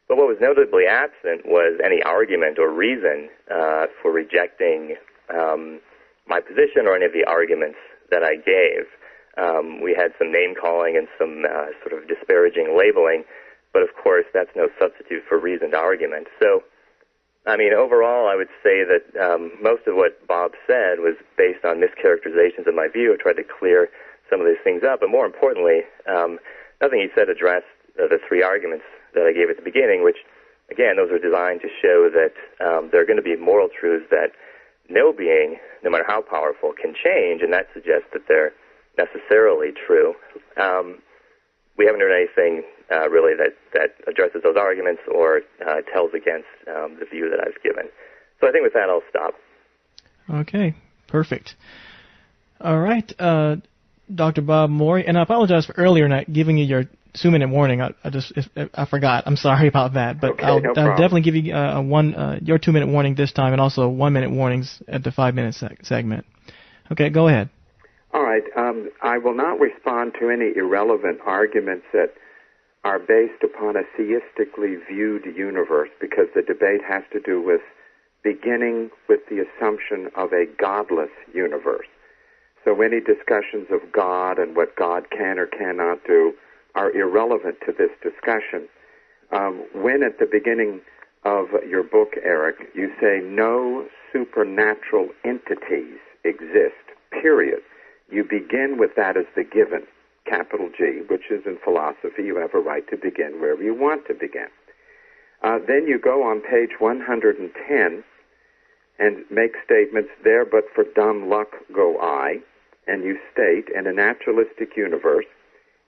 But what was notably absent was any argument or reason for rejecting my position or any of the arguments that I gave. We had some name-calling and some sort of disparaging labeling, but of course that's no substitute for reasoned argument. So, overall I would say that most of what Bob said was based on mischaracterizations of my view. I tried to clear some of these things up, but more importantly, nothing he said addressed the three arguments that I gave at the beginning, which, again, those are designed to show that there are going to be moral truths that no being, no matter how powerful, can change, and that suggests that they're necessarily true. We haven't heard anything really that addresses those arguments or tells against the view that I've given. So I think with that I'll stop. Okay, perfect. All right. Dr. Bob Morey, and I apologize for earlier not giving you your 2-minute warning. I forgot. I'm sorry about that, but Okay, I'll problem. definitely give you your 2-minute warning this time, and also 1-minute warnings at the 5-minute segment. Okay, go ahead. All right. I will not respond to any irrelevant arguments that are based upon a theistically viewed universe, because the debate has to do with beginning with the assumption of a godless universe. So any discussions of God and what God can or cannot do are irrelevant to this discussion. When at the beginning of your book, Erik, you say no supernatural entities exist, period, you begin with that as the given, capital G, which is in philosophy. You have a right to begin wherever you want to begin. Then you go on page 110 and make statements, there but for dumb luck go I, and you state, in a naturalistic universe,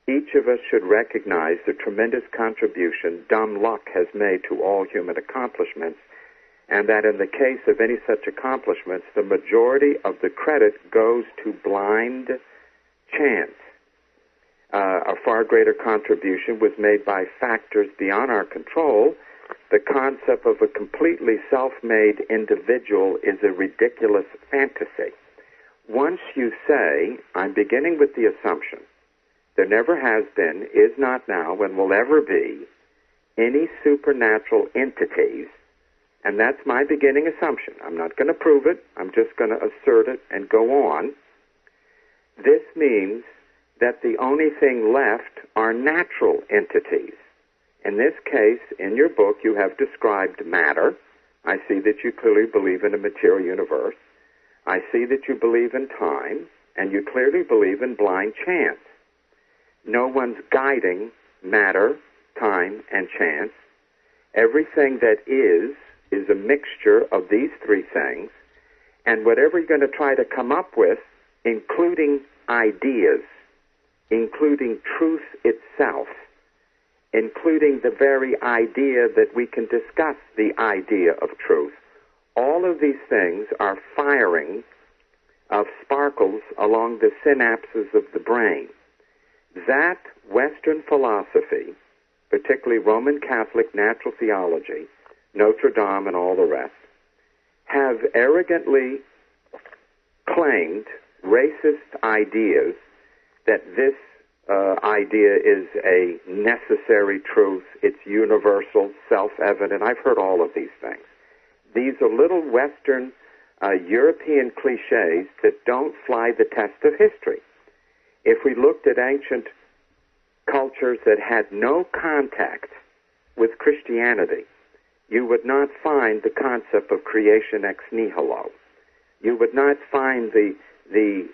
each of us should recognize the tremendous contribution dumb luck has made to all human accomplishments, and that in the case of any such accomplishments, the majority of the credit goes to blind chance. A far greater contribution was made by factors beyond our control. The concept of a completely self-made individual is a ridiculous fantasy. Once you say, I'm beginning with the assumption, there never has been, is not now, and will ever be, any supernatural entities, and that's my beginning assumption. I'm not going to prove it. I'm just going to assert it and go on. This means that the only thing left are natural entities. In this case, in your book, you have described matter. I see that you clearly believe in a material universe. I see that you believe in time, and you clearly believe in blind chance. No one's guiding matter, time, and chance. Everything that is a mixture of these three things, and whatever you're going to try to come up with, including ideas, including truth itself, including the very idea that we can discuss the idea of truth. All of these things are firing of sparkles along the synapses of the brain. That Western philosophy, particularly Roman Catholic natural theology, Notre Dame and all the rest, have arrogantly claimed racist ideas that this idea is a necessary truth, it's universal, self-evident. I've heard all of these things. These are little Western European cliches that don't fly the test of history. If we looked at ancient cultures that had no contact with Christianity, you would not find the concept of creation ex nihilo. You would not find the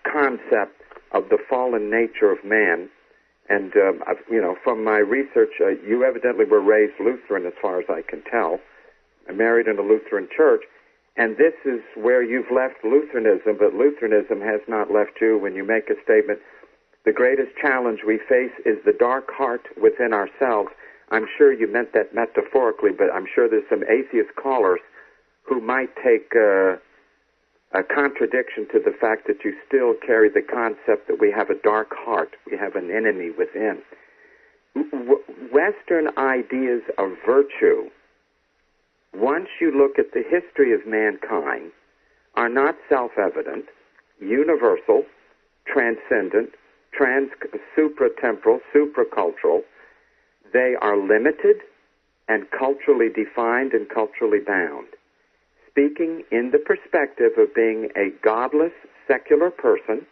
concept of the fallen nature of man. And, from my research, you evidently were raised Lutheran as far as I can tell. I married in a Lutheran church. And this is where you've left Lutheranism, but Lutheranism has not left you when you make a statement, the greatest challenge we face is the dark heart within ourselves. I'm sure you meant that metaphorically, but I'm sure there's some atheist callers who might take a contradiction to the fact that you still carry the concept that we have a dark heart, we have an enemy within. Western ideas of virtue, once you look at the history of mankind, are not self-evident, universal, transcendent, supratemporal, supracultural. They are limited and culturally defined and culturally bound. Speaking in the perspective of being a godless, secular person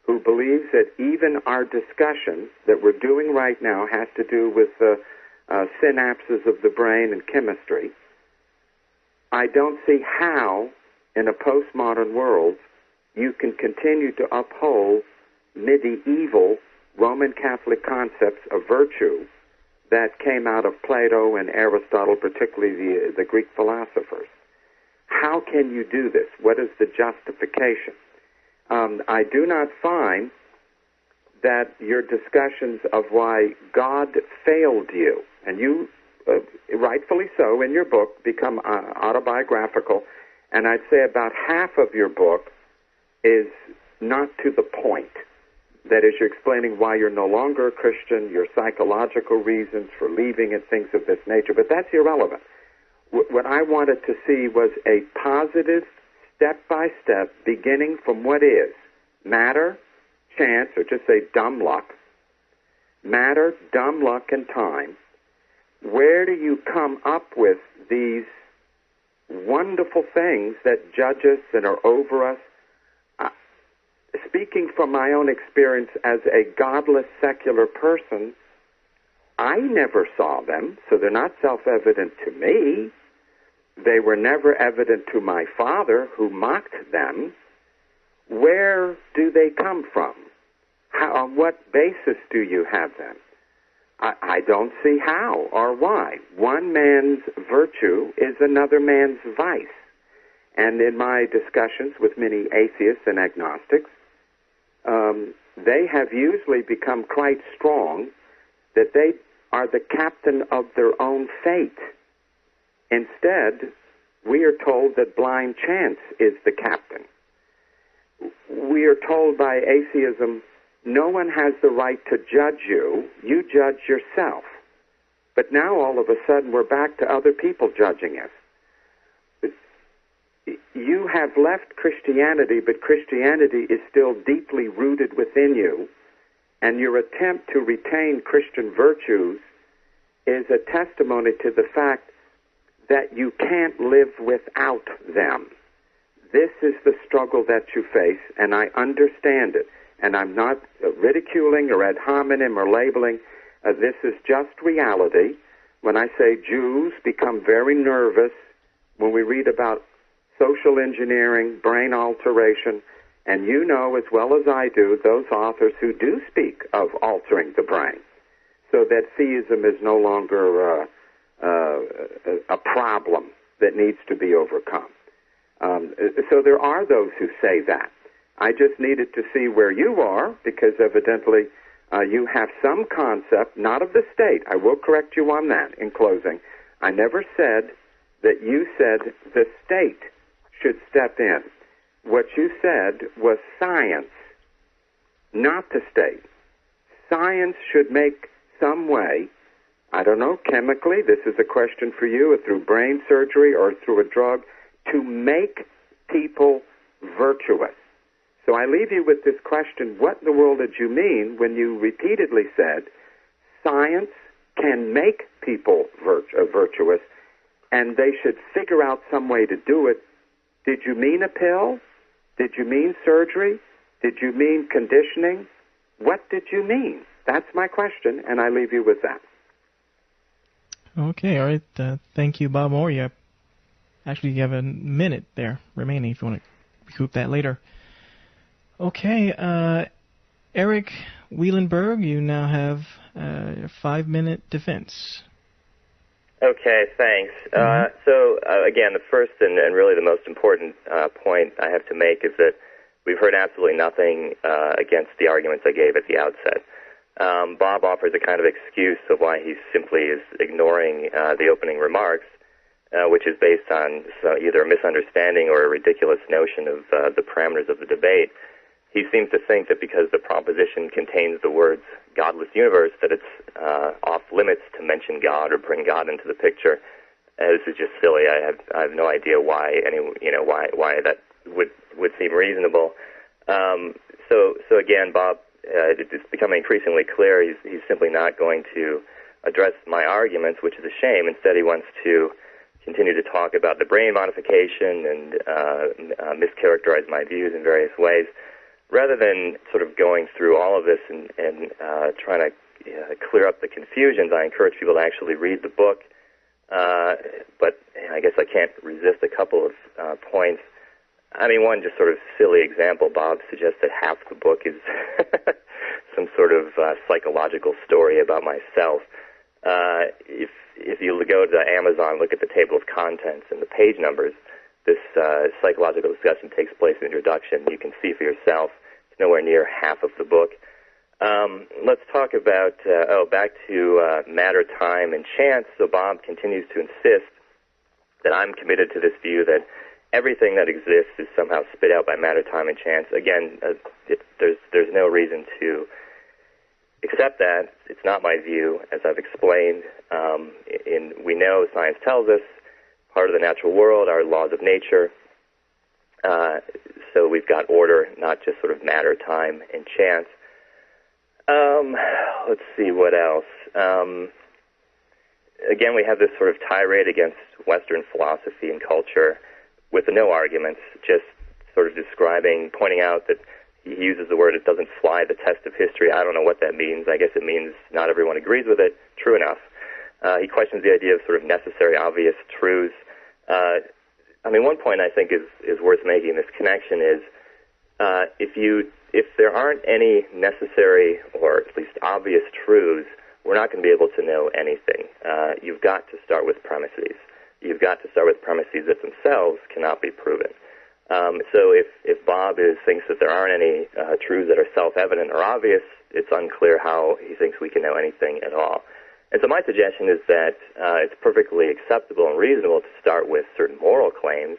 who believes that even our discussion that we're doing right now has to do with the synapses of the brain and chemistry, I don't see how, in a postmodern world, you can continue to uphold medieval Roman Catholic concepts of virtue that came out of Plato and Aristotle, particularly the Greek philosophers. How can you do this? What is the justification? I do not find that your discussions of why God failed you, and you rightfully so in your book become autobiographical, and I'd say about half of your book is not to the point. That is, you're explaining why you're no longer a Christian, your psychological reasons for leaving and things of this nature, but that's irrelevant. What I wanted to see was a positive, step-by-step, beginning from what is matter, chance, or just say dumb luck, matter, dumb luck, and time. Where do you come up with these wonderful things that judge us and are over us? Speaking from my own experience as a godless, secular person, I never saw them, so they're not self-evident to me. They were never evident to my father, who mocked them. Where do they come from? On what basis do you have them? I don't see how or why. One man's virtue is another man's vice. And in my discussions with many atheists and agnostics, they have usually become quite strong that they are the captain of their own fate. Instead, we are told that blind chance is the captain. We are told by atheism, no one has the right to judge you. You judge yourself. But now all of a sudden we're back to other people judging us. You have left Christianity, but Christianity is still deeply rooted within you, and your attempt to retain Christian virtues is a testimony to the fact that you can't live without them. This is the struggle that you face, and I understand it. And I'm not ridiculing or ad hominem or labeling. This is just reality. When I say Jews become very nervous when we read about social engineering, brain alteration, and you know as well as I do those authors who do speak of altering the brain, so that theism is no longer a problem that needs to be overcome. So there are those who say that. I just needed to see where you are, because evidently you have some concept, not of the state. I will correct you on that in closing. I never said that you said the state should step in. What you said was science, not the state. Science should make some way, I don't know, chemically, this is a question for you, or through brain surgery or through a drug, to make people virtuous. So I leave you with this question, what in the world did you mean when you repeatedly said science can make people virtuous, and they should figure out some way to do it? Did you mean a pill? Did you mean surgery? Did you mean conditioning? What did you mean? That's my question, and I leave you with that. Okay, all right. Thank you, Bob Morey. Actually, you have a minute there remaining if you want to recoup that later. Okay, Erik Wielenberg, you now have a 5-minute defense. Okay, thanks. So, again, the first and really the most important point I have to make is that we've heard absolutely nothing against the arguments I gave at the outset. Bob offers a kind of excuse of why he simply is ignoring the opening remarks, which is based on either a misunderstanding or a ridiculous notion of the parameters of the debate. He seems to think that because the proposition contains the words godless universe, that it's off limits to mention God or bring God into the picture. This is just silly. I have no idea why why that would seem reasonable. So again, Bob, it's becoming increasingly clear he's simply not going to address my arguments, which is a shame. Instead, he wants to continue to talk about the brain modification and mischaracterize my views in various ways, rather than sort of going through all of this and trying to clear up the confusions. I encourage people to actually read the book, but I guess I can't resist a couple of points. I mean, one just sort of silly example. Bob suggests that half the book is some sort of psychological story about myself. If you go to Amazon, look at the table of contents and the page numbers, this psychological discussion takes place in the introduction. You can see for yourself. It's nowhere near half of the book. Let's talk about, back to matter, time, and chance. So Bob continues to insist that I'm committed to this view that everything that exists is somehow spit out by matter, time, and chance. Again, there's no reason to accept that. It's not my view, as I've explained. We know, science tells us, part of the natural world are laws of nature. So we've got order, not just sort of matter, time, and chance. Let's see what else. Again, we have this sort of tirade against Western philosophy and culture with no arguments, just sort of describing, pointing out that he uses the word, it doesn't fly the test of history. I don't know what that means. I guess it means not everyone agrees with it. True enough. He questions the idea of sort of necessary, obvious truths. One point I think is worth making, this connection is if there aren't any necessary or at least obvious truths, we're not going to be able to know anything. You've got to start with premises. You've got to start with premises that themselves cannot be proven. So if Bob thinks that there aren't any truths that are self-evident or obvious, it's unclear how he thinks we can know anything at all. And so my suggestion is that it's perfectly acceptable and reasonable to start with certain moral claims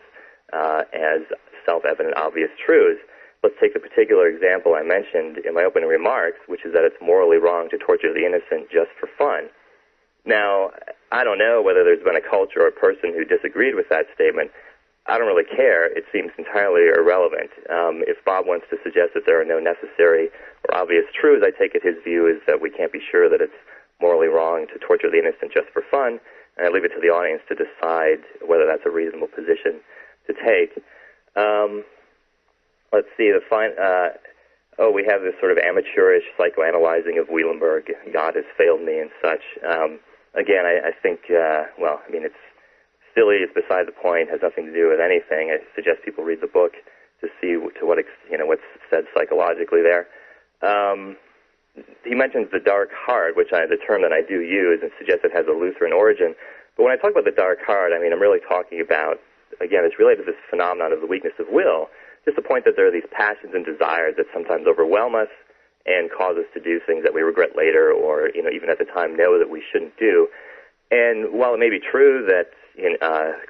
as self-evident, obvious truths. Let's take the particular example I mentioned in my opening remarks, which is that it's morally wrong to torture the innocent just for fun. Now, I don't know whether there's been a culture or a person who disagreed with that statement. I don't really care. It seems entirely irrelevant. If Bob wants to suggest that there are no necessary or obvious truths, I take it his view is that we can't be sure that it's morally wrong to torture the innocent just for fun, and I leave it to the audience to decide whether that's a reasonable position to take. Let's see, we have this sort of amateurish psychoanalyzing of Wielenberg, God has failed me and such. Again, I think, it's silly, it's beside the point, has nothing to do with anything. I suggest people read the book to see to what, what's said psychologically there. He mentions the dark heart, the term that I do use, and suggests it has a Lutheran origin. But when I talk about the dark heart, I'm really talking about, again, it's related to this phenomenon of the weakness of will, just the point that there are these passions and desires that sometimes overwhelm us and cause us to do things that we regret later or, even at the time know that we shouldn't do. And while it may be true that in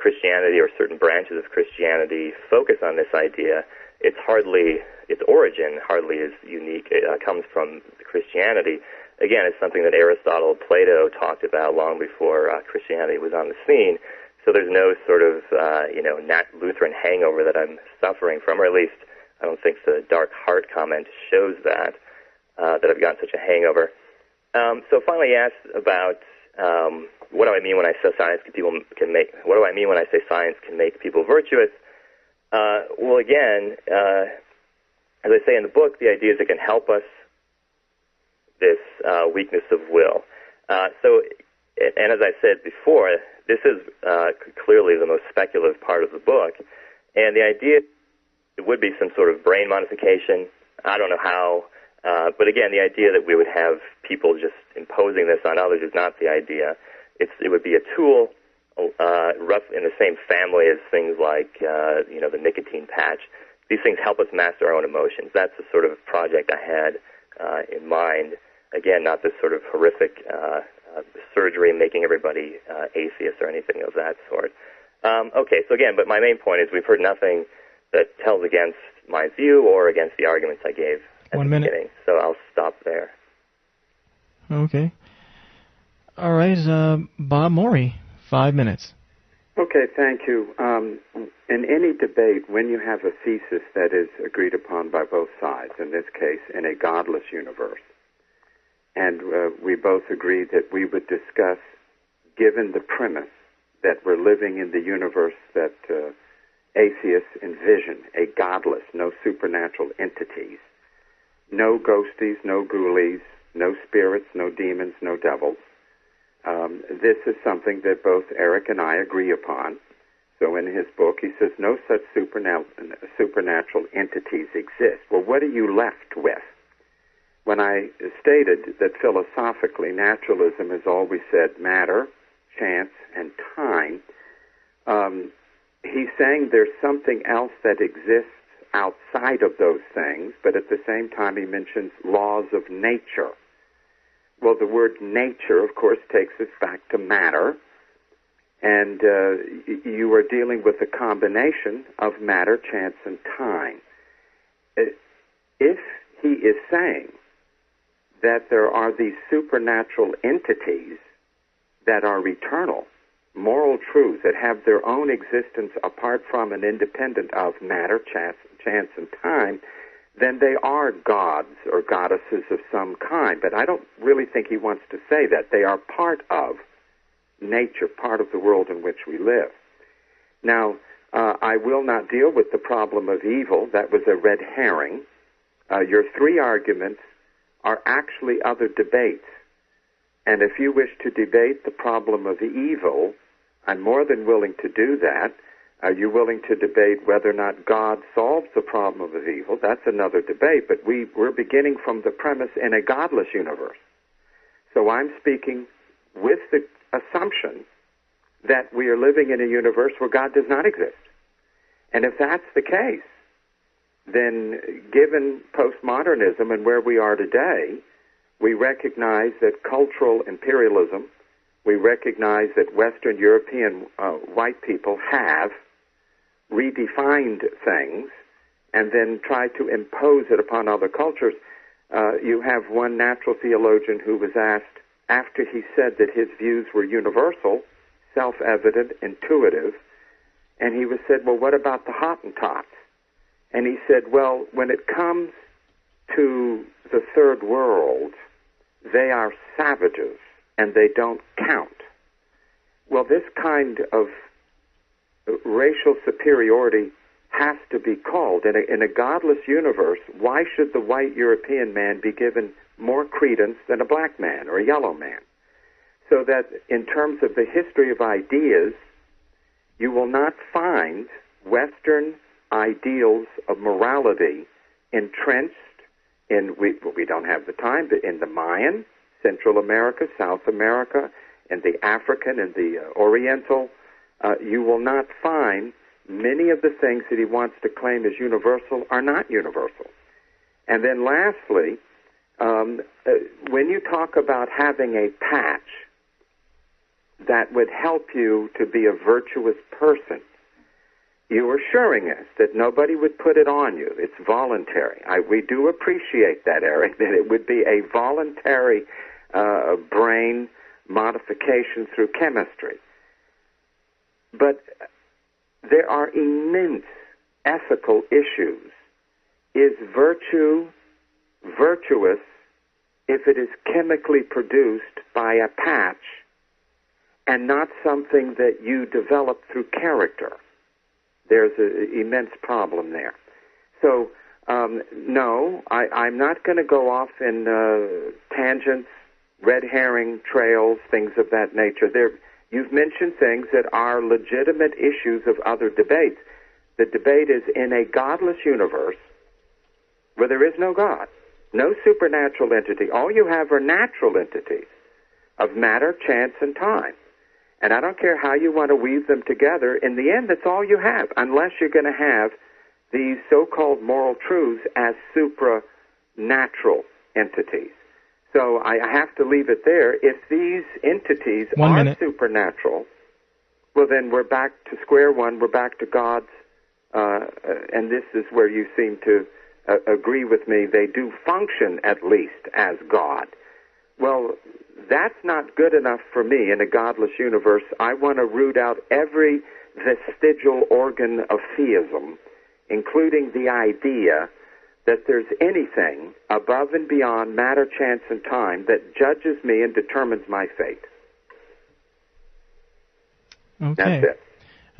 Christianity or certain branches of Christianity focus on this idea, its origin hardly is unique. It comes from Christianity. Again, it's something that Aristotle, Plato talked about long before Christianity was on the scene. So there's no sort of, Lutheran hangover that I'm suffering from, or at least I don't think the dark heart comment shows that I've gotten such a hangover. So finally he asked about what do I mean when I say science can make people virtuous? Well, again, as I say in the book, the idea is it can help us, this weakness of will. And as I said before, this is clearly the most speculative part of the book. And the idea, it would be some sort of brain modification. I don't know how. But again, the idea that we would have people just imposing this on others is not the idea. It would be a tool rough in the same family as things like, the nicotine patch. These things help us master our own emotions. That's the sort of project I had in mind. Again, not this sort of horrific surgery making everybody atheists or anything of that sort. But my main point is we've heard nothing that tells against my view or against the arguments I gave at the beginning. So I'll stop there. Okay. All right, Bob Morey, 5 minutes. Okay, thank you. In any debate, when you have a thesis that is agreed upon by both sides, in this case, in a godless universe, and we both agreed that we would discuss, given the premise that we're living in the universe that atheists envision, a godless, no supernatural entities, no ghosties, no ghoulies, no spirits, no demons, no devils. This is something that both Erik and I agree upon. So in his book, he says no such supernatural entities exist. Well, what are you left with? When I stated that philosophically naturalism has always said matter, chance, and time, he's saying there's something else that exists outside of those things, but at the same time he mentions laws of nature. Well, the word nature, of course, takes us back to matter, And you are dealing with a combination of matter, chance, and time. If he is saying that there are these supernatural entities that are eternal, moral truths that have their own existence apart from and independent of matter, chance, and time, then they are gods or goddesses of some kind. But I don't really think he wants to say that. They are part of nature, part of the world in which we live. Now, I will not deal with the problem of evil. That was a red herring. Your three arguments are actually other debates. And if you wish to debate the problem of evil, I'm more than willing to do that. Are you willing to debate whether or not God solves the problem of evil? That's another debate, but we're beginning from the premise in a godless universe. So I'm speaking with the assumption that we are living in a universe where God does not exist. And if that's the case, then given postmodernism and where we are today, we recognize that cultural imperialism, we recognize that Western European white people have redefined things and then tried to impose it upon other cultures. You have one natural theologian who was asked, after he said that his views were universal, self-evident, intuitive, and he was said, well, what about the Hottentots? And he said, well, when it comes to the third world, they are savages and they don't count. Well, this kind of racial superiority has to be called. In a godless universe, why should the white European man be given more credence than a black man or a yellow man? So that in terms of the history of ideas, you will not find Western ideals of morality entrenched in, we don't have the time, but in the Mayan, Central America, South America, and the African and the Oriental, you will not find many of the things that he wants to claim as universal are not universal. And then lastly, when you talk about having a patch that would help you to be a virtuous person, you are assuring us that nobody would put it on you. It's voluntary. We do appreciate that, Eric, that it would be a voluntary brain modification through chemistry. But there are immense ethical issues. Is virtue virtuous if it is chemically produced by a patch and not something that you develop through character? There's an immense problem there. So, no, I'm not going to go off in tangents, red herring trails, things of that nature. You've mentioned things that are legitimate issues of other debates. The debate is in a godless universe where there is no God, no supernatural entity. All you have are natural entities of matter, chance, and time. And I don't care how you want to weave them together. In the end, that's all you have, unless you're going to have these so-called moral truths as supranatural entities. So I have to leave it there. If these entities are supernatural, well, then we're back to square one. We're back to God's, and this is where you seem to agree with me. They do function at least as God. Well, that's not good enough for me in a godless universe. I want to root out every vestigial organ of theism, including the idea that there's anything above and beyond matter, chance, and time that judges me and determines my fate. Okay. That's it.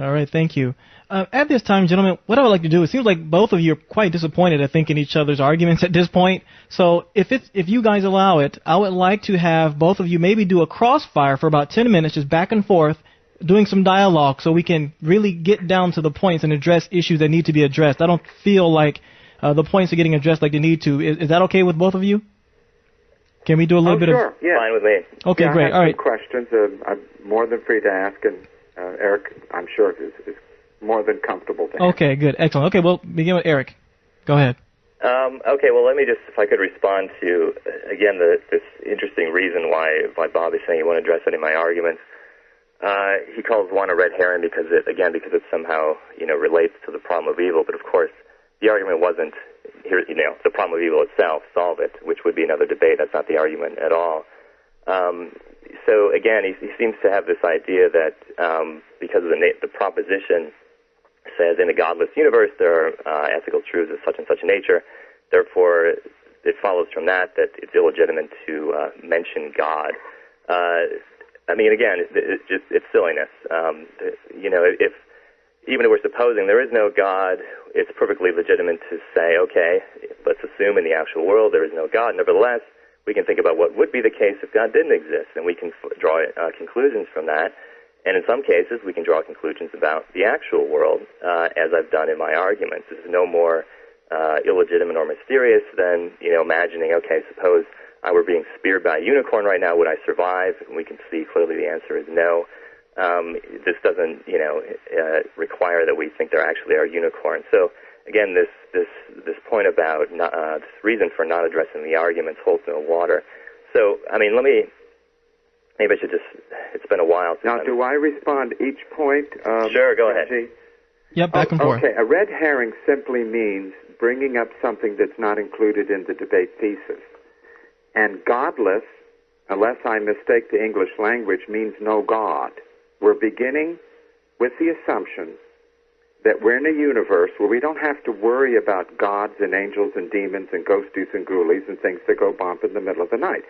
All right, thank you. At this time, gentlemen, what I would like to do, it seems like both of you are quite disappointed, I think, in each other's arguments at this point. So if you guys allow it, I would like to have both of you maybe do a crossfire for about 10 minutes, just back and forth, doing some dialogue so we can really get down to the points and address issues that need to be addressed. I don't feel like the points are getting addressed like they need to. Is that okay with both of you? Can we do a little bit sure. of... Yeah. Fine with me. Okay, yeah, great. I have All right. some questions. I'm more than free to ask, and Eric, I'm sure, is more than comfortable to answer. Okay, good. Excellent. Okay, we'll begin with Eric. Go ahead. Okay, well, let me just, if I could respond to, again, this interesting reason why Bob is saying he won't address any of my arguments. He calls one a red herring because it somehow, relates to the problem of evil. But of course, the argument wasn't, the problem of evil itself, solve it, which would be another debate. That's not the argument at all. So again, he seems to have this idea that because of the proposition says in a godless universe there are ethical truths of such and such a nature, therefore it follows from that it's illegitimate to mention God. Again, it's silliness. If even if we're supposing there is no God, it's perfectly legitimate to say, okay, let's assume in the actual world there is no God. Nevertheless, we can think about what would be the case if God didn't exist, and we can draw conclusions from that. And in some cases, we can draw conclusions about the actual world, as I've done in my arguments. This is no more illegitimate or mysterious than, imagining, okay, suppose I were being speared by a unicorn right now, would I survive? And we can see clearly the answer is no. This doesn't, require that we think there actually are unicorns. So, again, this point about this reason for not addressing the arguments holds no water. So, maybe I should it's been a while since Now, do I respond each point? Sure, go ahead. Yep, back and forth. Okay, a red herring simply means bringing up something that's not included in the debate thesis. And godless, unless I mistake the English language, means no God. We're beginning with the assumption that we're in a universe where we don't have to worry about gods and angels and demons and ghosties and ghoulies and things that go bump in the middle of the night.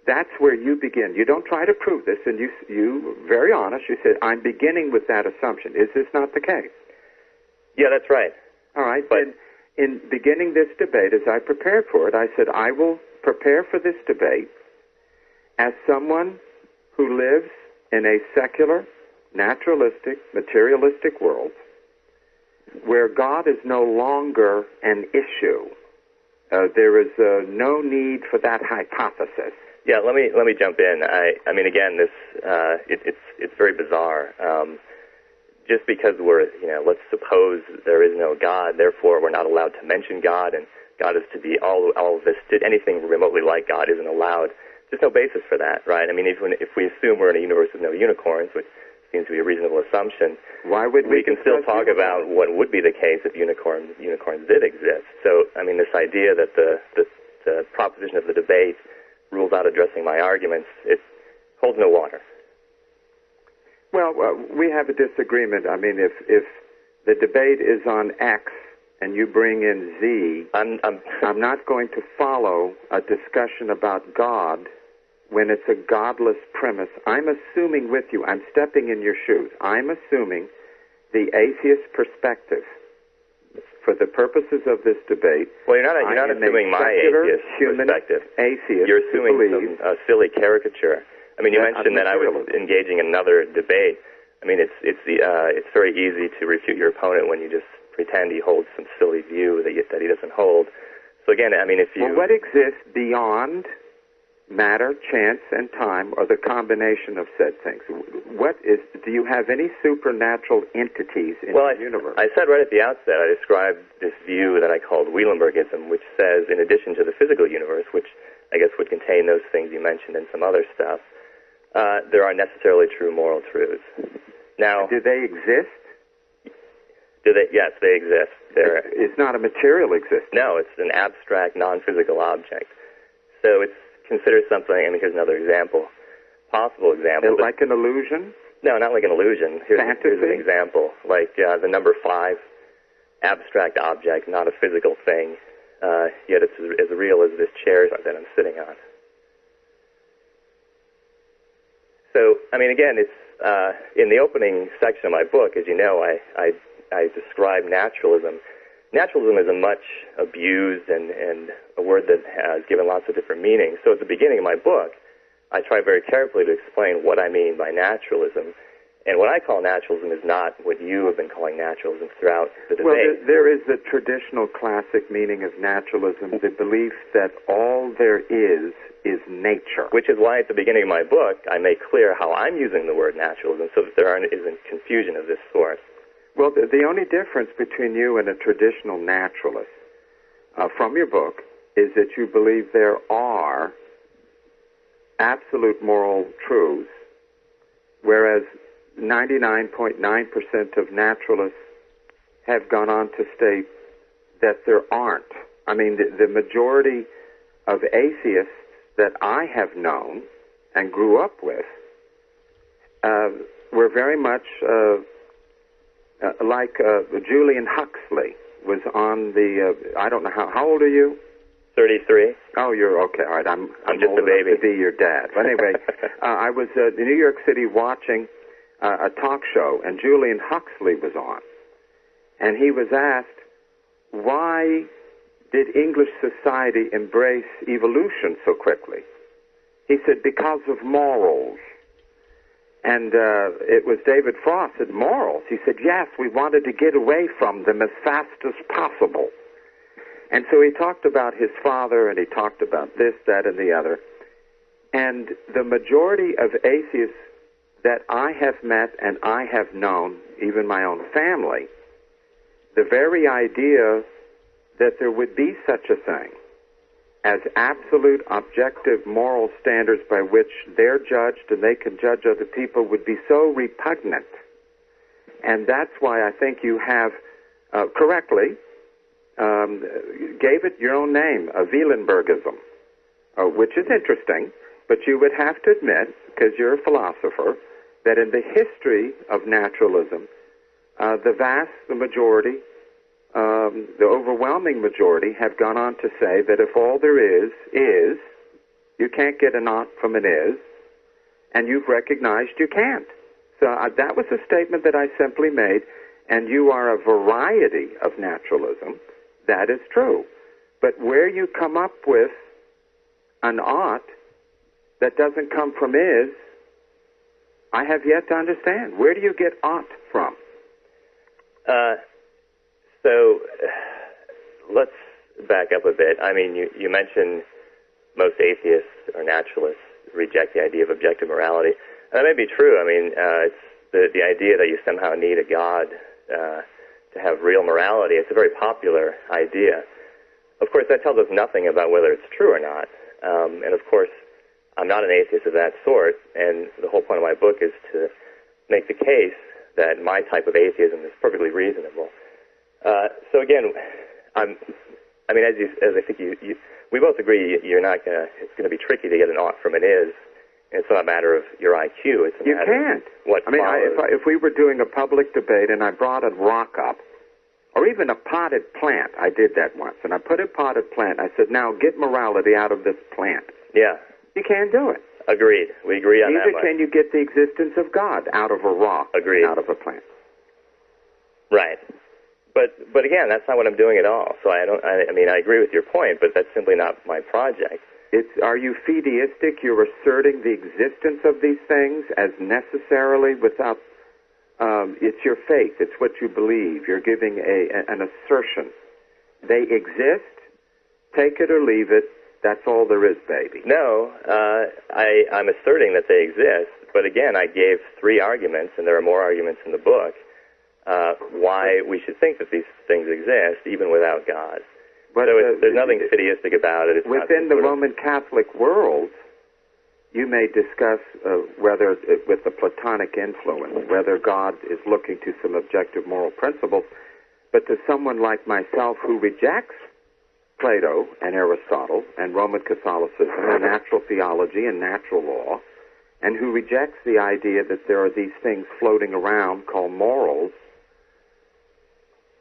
That's where you begin. You don't try to prove this, and you very honest, you said, I'm beginning with that assumption. Is this not the case? Yeah, that's right. All right. But in beginning this debate, as I prepared for it, I said, I will prepare for this debate as someone who lives in a secular, naturalistic, materialistic world where God is no longer an issue. There is no need for that hypothesis. Yeah, let me jump in. Again, this it's very bizarre. Just because we're, let's suppose there is no God, therefore we're not allowed to mention God, and God is to be all this. Anything remotely like God isn't allowed. There's no basis for that, right? Even if we assume we're in a universe with no unicorns, which seems to be a reasonable assumption, why would we can still talk about what would be the case if unicorns did exist. So, this idea that the proposition of the debate rules out addressing my arguments, it holds no water. Well, we have a disagreement. If the debate is on X and you bring in Z, I'm not going to follow a discussion about God when it's a godless premise. I'm assuming with you, I'm stepping in your shoes. I'm assuming the atheist perspective for the purposes of this debate. Well, you're not assuming my atheist perspective. You're assuming some silly caricature. You mentioned that I was engaging in another debate. It's very easy to refute your opponent when you just pretend he holds some silly view that he doesn't hold. So again, if you... Well, what exists beyond matter, chance, and time, or the combination of said things? Do you have any supernatural entities in the universe? I said right at the outset, I described this view that I called Wielenbergism, which says, in addition to the physical universe, which I guess would contain those things you mentioned and some other stuff, there are necessarily true moral truths. Now, do they exist? Yes, they exist. It's not a material existence. No, it's an abstract, non-physical object. So it's considered something, here's another example, possible example. Like an illusion? No, not like an illusion. Here's an example, like the number 5, abstract object, not a physical thing, yet it's as real as this chair that I'm sitting on. So, again, it's in the opening section of my book, as you know, I describe naturalism. Naturalism is a much abused and a word that has given lots of different meanings. So at the beginning of my book, I try very carefully to explain what I mean by naturalism. And what I call naturalism is not what you have been calling naturalism throughout the debate. Well, there is the traditional classic meaning of naturalism, the belief that all there is nature. Which is why at the beginning of my book, I make clear how I'm using the word naturalism so that there isn't confusion of this sort. Well, the only difference between you and a traditional naturalist from your book is that you believe there are absolute moral truths, whereas 99.9% of naturalists have gone on to state that there aren't. I mean, the majority of atheists that I have known and grew up with were very much like Julian Huxley was on the, I don't know, how old are you? 33. Oh, you're okay. All right, I'm just old a baby. enough to be your dad. But anyway, I was in New York City watching a talk show, and Julian Huxley was on. And he was asked, why did English society embrace evolution so quickly? He said, because of morals. And it was David Frost said, morals? He said, yes, we wanted to get away from them as fast as possible. And so he talked about his father, and he talked about this, that, and the other. And the majority of atheists that I have met and I have known, even my own family, the very idea that there would be such a thing as absolute objective moral standards by which they're judged and they can judge other people would be so repugnant. And that's why I think you have, correctly, gave it your own name, a Wielenbergism, which is interesting, but you would have to admit, because you're a philosopher, that in the history of naturalism, the majority, the overwhelming majority have gone on to say that if all there is, you can't get a not from an is, and you've recognized you can't. So that was a statement that I simply made, and you are a variety of naturalism. That is true. But where you come up with an ought that doesn't come from is, I have yet to understand. Where do you get ought from? So let's back up a bit. I mean, you mentioned most atheists or naturalists reject the idea of objective morality. And that may be true. I mean, it's the idea that you somehow need a God to have real morality. It's a very popular idea. Of course, that tells us nothing about whether it's true or not. And of course, I'm not an atheist of that sort, and the whole point of my book is to make the case that my type of atheism is perfectly reasonable. So again, as I think we both agree, it's going to be tricky to get an ought from an is. And it's not a matter of your IQ. It's a you matter can't. of what follows. If we were doing a public debate and I brought a rock up, or even a potted plant, I did that once, and I put a potted plant. I said, now get morality out of this plant. Yeah. You can't do it. Agreed. We agree on that Neither much. can you get the existence of God out of a rock. Agreed. Out of a plant. Right. But again, that's not what I'm doing at all. So I agree with your point, but that's simply not my project. Are you fideistic? You're asserting the existence of these things as necessarily without, it's your faith, it's what you believe. You're giving an assertion. They exist, take it or leave it, that's all there is, baby. No, I'm asserting that they exist, but again, I gave 3 arguments, and there are more arguments in the book, why we should think that these things exist, even without God. But so there's nothing fideistic about it. It's within the Roman Catholic world, you may discuss whether, with the Platonic influence, whether God is looking to some objective moral principles. But to someone like myself who rejects Plato and Aristotle and Roman Catholicism and natural theology and natural law, and who rejects the idea that there are these things floating around called morals,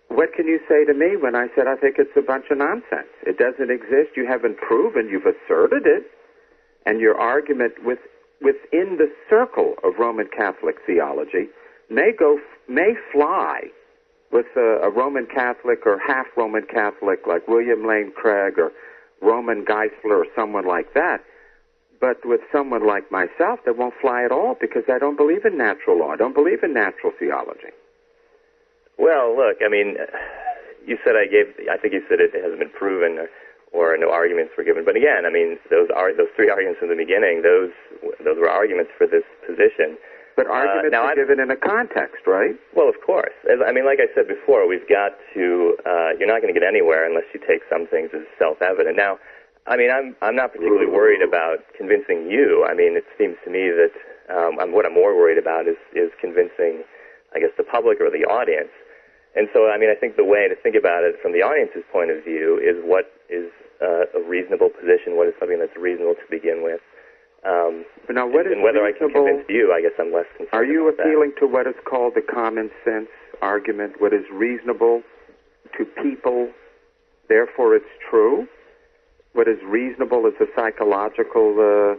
what can you say to me when I said I think it's a bunch of nonsense? It doesn't exist. You haven't proven. You've asserted it. And your argument within the circle of Roman Catholic theology may fly with a Roman Catholic or half Roman Catholic like William Lane Craig or Roman Geisler or someone like that. But with someone like myself, that won't fly at all because I don't believe in natural law. I don't believe in natural theology. Well, look, I mean, you said I think you said it hasn't been proven or no arguments were given. But again, I mean, those 3 arguments from the beginning, those were arguments for this position. But arguments are given in a context, right? Well, of course. Like I said before, we've got to, you're not going to get anywhere unless you take some things as self-evident. Now, I mean, I'm not particularly worried about convincing you. I mean, it seems to me that What I'm more worried about is convincing, I guess, the public or the audience. And so, I mean, I think the way to think about it from the audience's point of view is what is a reasonable position, what is something that's reasonable to begin with. Now, what is and whether reasonable, I can convince you, I guess I'm less concerned. Are you about appealing that. to what is called the common sense argument? What is reasonable to people, therefore it's true? What is reasonable is a psychological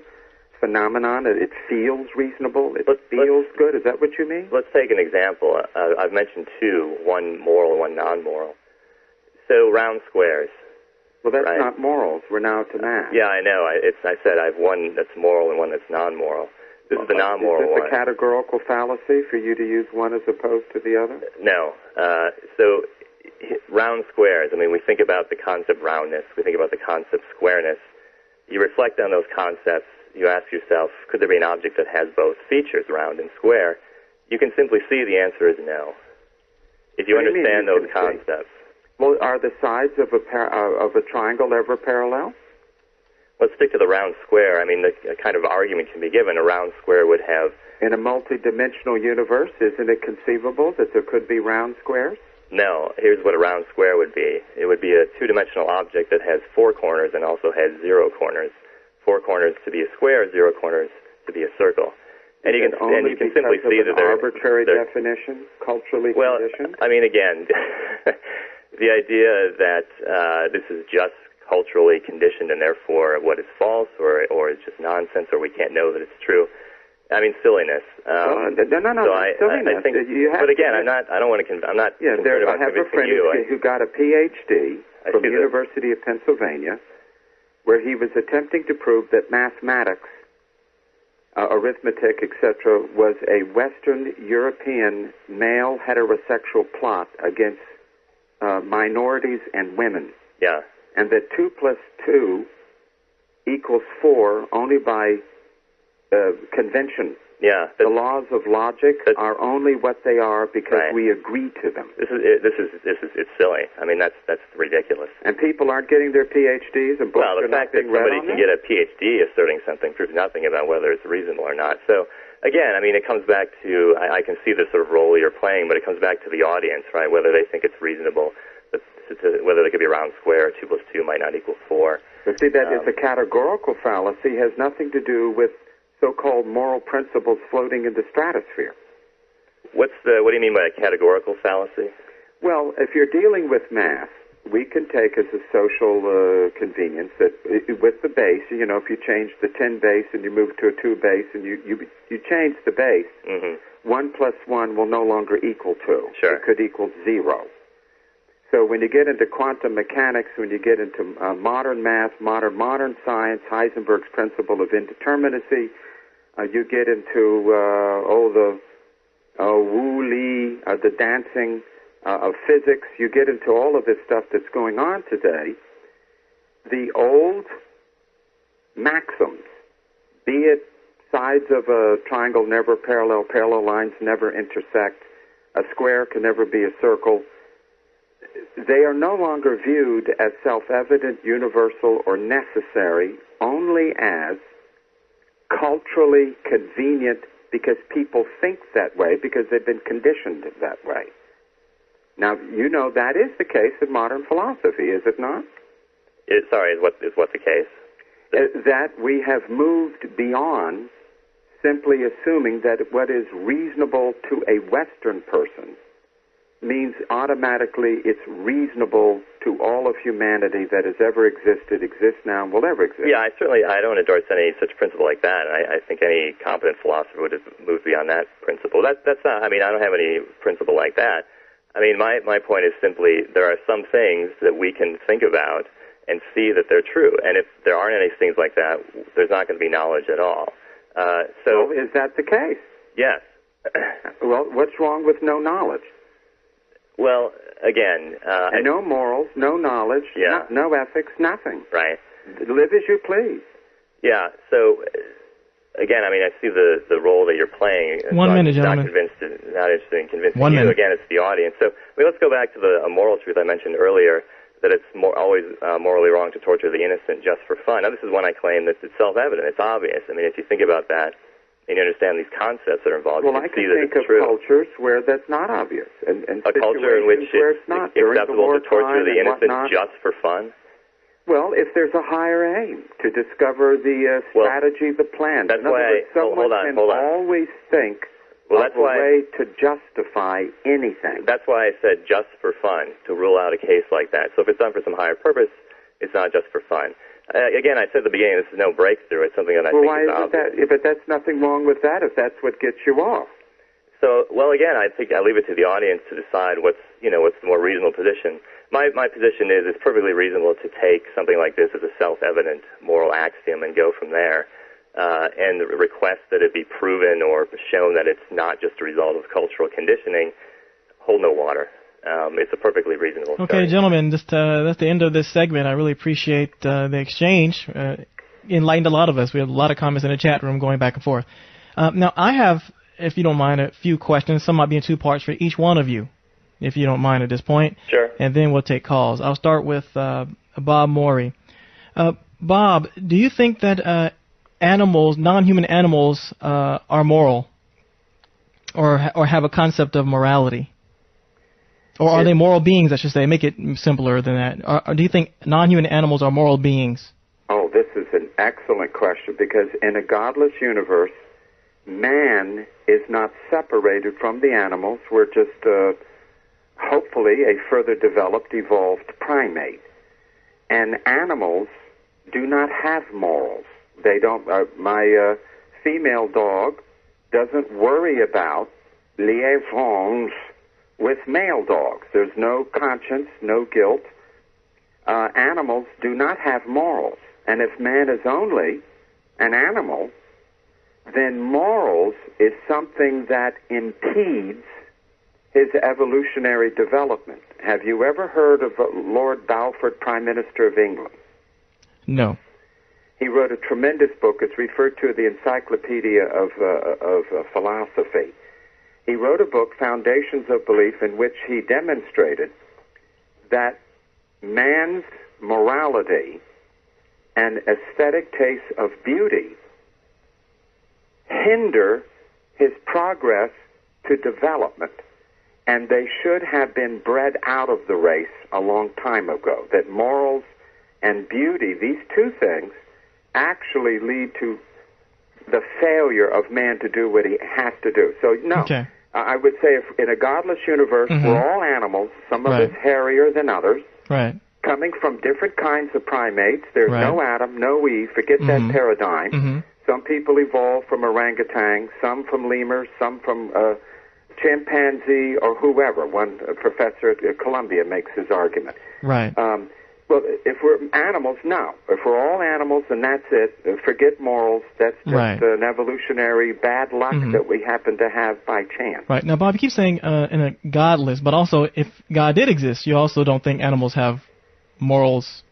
phenomenon. It feels reasonable. It feels good. Is that what you mean? Let's take an example. I've mentioned two, one moral and one non-moral. So round squares. Well, that's right? not morals. We're now to math. Yeah, I know. I said I have one that's moral and one that's non-moral. This is the non-moral one. Is one. this a categorical fallacy for you to use one as opposed to the other? No. So round squares, I mean, we think about the concept roundness. We think about the concept squareness. You reflect on those concepts. You ask yourself, could there be an object that has both features, round and square? You can simply see the answer is no. If you understand those concepts. Well, are the sides of a triangle ever parallel? Let's stick to the round square. I mean, the kind of argument can be given. A round square would have... In a multi-dimensional universe, isn't it conceivable that there could be round squares? No. Here's what a round square would be. It would be a two-dimensional object that has four corners and also has 0 corners. 4 corners to be a square, 0 corners to be a circle. And you can simply see that they're arbitrary definition, culturally conditioned? I mean, again, the idea that this is just culturally conditioned and therefore what is false or is just nonsense or we can't know that it's true. I mean, silliness. No, so silliness. I think, but again, I'm not concerned about convincing you. I have a friend who got a PhD from the University of Pennsylvania, where he was attempting to prove that mathematics, arithmetic, etc., was a Western European male heterosexual plot against minorities and women. Yeah. And that 2 plus 2 equals 4 only by convention. Yeah. The laws of logic are only what they are because we agree to them. It's silly. I mean, that's ridiculous. And people aren't getting their PhDs and books the fact that somebody can get a PhD asserting something proves nothing about whether it's reasonable or not. So, again, I mean, it comes back to, I can see the sort of role you're playing, but it comes back to the audience, right, whether they think it's reasonable, whether they could be a round square, 2 plus 2 might not equal 4. But see, that is a categorical fallacy, has nothing to do with so-called moral principles floating in the stratosphere. What do you mean by a categorical fallacy? Well, if you're dealing with math, we can take as a social convenience that with the base, you know, if you change the 10 base and you move to a 2 base and you change the base, 1 plus 1 will no longer equal 2. Sure. It could equal 0. So when you get into quantum mechanics, when you get into modern math, modern science, Heisenberg's principle of indeterminacy, you get into the dancing of physics. You get into all of this stuff that's going on today. The old maxims, be it sides of a triangle never parallel, parallel lines never intersect, a square can never be a circle, they are no longer viewed as self-evident, universal, or necessary, only as culturally convenient because people think that way, because they've been conditioned that way. Now, you know that is the case in modern philosophy, is it not? Is what the case? That we have moved beyond simply assuming that what is reasonable to a Western person means automatically it's reasonable to all of humanity that has ever existed, exists now, and will ever exist. Yeah, I don't endorse any such principle like that. I think any competent philosopher would have moved beyond that principle. That's not, I mean, I don't have any principle like that. I mean, my point is simply there are some things that we can think about and see that they're true. And if there aren't any things like that, there's not going to be knowledge at all. So is that the case? Yes. Well, what's wrong with no knowledge? Well, again... no morals, no knowledge, no ethics, nothing. Right. Live as you please. Yeah, so, again, I mean, I see the role that you're playing. 1 minute, gentlemen. Not interested in convincing 1 you. minute. Again, it's the audience. So, I mean, let's go back to the moral truth I mentioned earlier, that it's always morally wrong to torture the innocent just for fun. Now, this is one I claim that it's self-evident. It's obvious. I mean, if you think about that, and you understand these concepts that are involved, well, you I can see can that think it's of true. cultures where that's not obvious, and A culture in which where it's it's not. acceptable to torture the innocent just for fun? Well, if there's a higher aim to discover the strategy, the plan. That's in other why words, someone can always think of a way to justify anything. That's why I said just for fun, to rule out a case like that. So if it's done for some higher purpose, it's not just for fun. Again, I said at the beginning, this is no breakthrough. It's something that I think is obvious. But that's nothing wrong with that if that's what gets you off. So, well, again, I think I leave it to the audience to decide what's the more reasonable position. My position is it's perfectly reasonable to take something like this as a self-evident moral axiom and go from there, and request that it be proven or shown that it's not just a result of cultural conditioning hold no water. It's a perfectly reasonable Okay, study. gentlemen, that's the end of this segment. I really appreciate the exchange. Enlightened a lot of us. We have a lot of comments in the chat room going back and forth. Now, I have, if you don't mind, a few questions. Some might be in two parts for each one of you, if you don't mind at this point. Sure. And then we'll take calls. I'll start with Bob Morey. Bob, do you think that animals, non-human animals, are moral or have a concept of morality? Or are they moral beings, I should say? Make it simpler than that. Or do you think non-human animals are moral beings? Oh, this is an excellent question, because in a godless universe, man is not separated from the animals. We're just, hopefully, a further developed, evolved primate. And animals do not have morals. They don't. My female dog doesn't worry about liaisons with male dogs. There's no conscience, no guilt. Animals do not have morals. And if man is only an animal, then morals is something that impedes his evolutionary development. Have you ever heard of Lord Balfour, Prime Minister of England? No. He wrote a tremendous book. It's referred to as the Encyclopedia of Philosophy. He wrote a book, Foundations of Belief, in which he demonstrated that man's morality and aesthetic taste of beauty hinder his progress to development, and they should have been bred out of the race a long time ago. That morals and beauty, these two things, actually lead to the failure of man to do what he has to do. So, no. Okay. I would say if in a godless universe, we're all animals, some of us hairier than others, coming from different kinds of primates. There's no Adam, no Eve. Forget that paradigm. Some people evolved from orangutan, some from lemurs, some from chimpanzee or whoever. One professor at Columbia makes his argument. Right. Well, if we're animals, no. If we're all animals, then that's it. Forget morals. That's just an evolutionary bad luck that we happen to have by chance. Right. Now, Bob, you keep saying in a godless, but also if God did exist, you also don't think animals have morals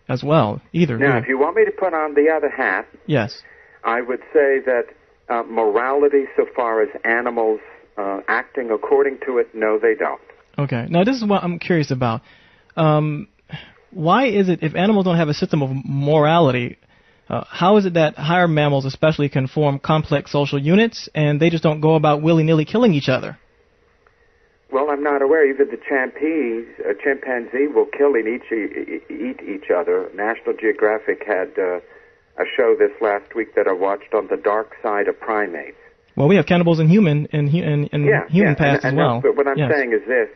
as well, either. Now, if you want me to put on the other hat, yes, I would say that morality, so far as animals acting according to it, no, they don't. Okay. Now, this is what I'm curious about. Why is it, if animals don't have a system of morality, how is it that higher mammals especially can form complex social units and they just don't go about willy-nilly killing each other? Well, I'm not aware. Even the chimpanzee will kill and eat each other. National Geographic had a show this last week that I watched on the dark side of primates. Well, we have cannibals in human past as well. But what I'm saying is this: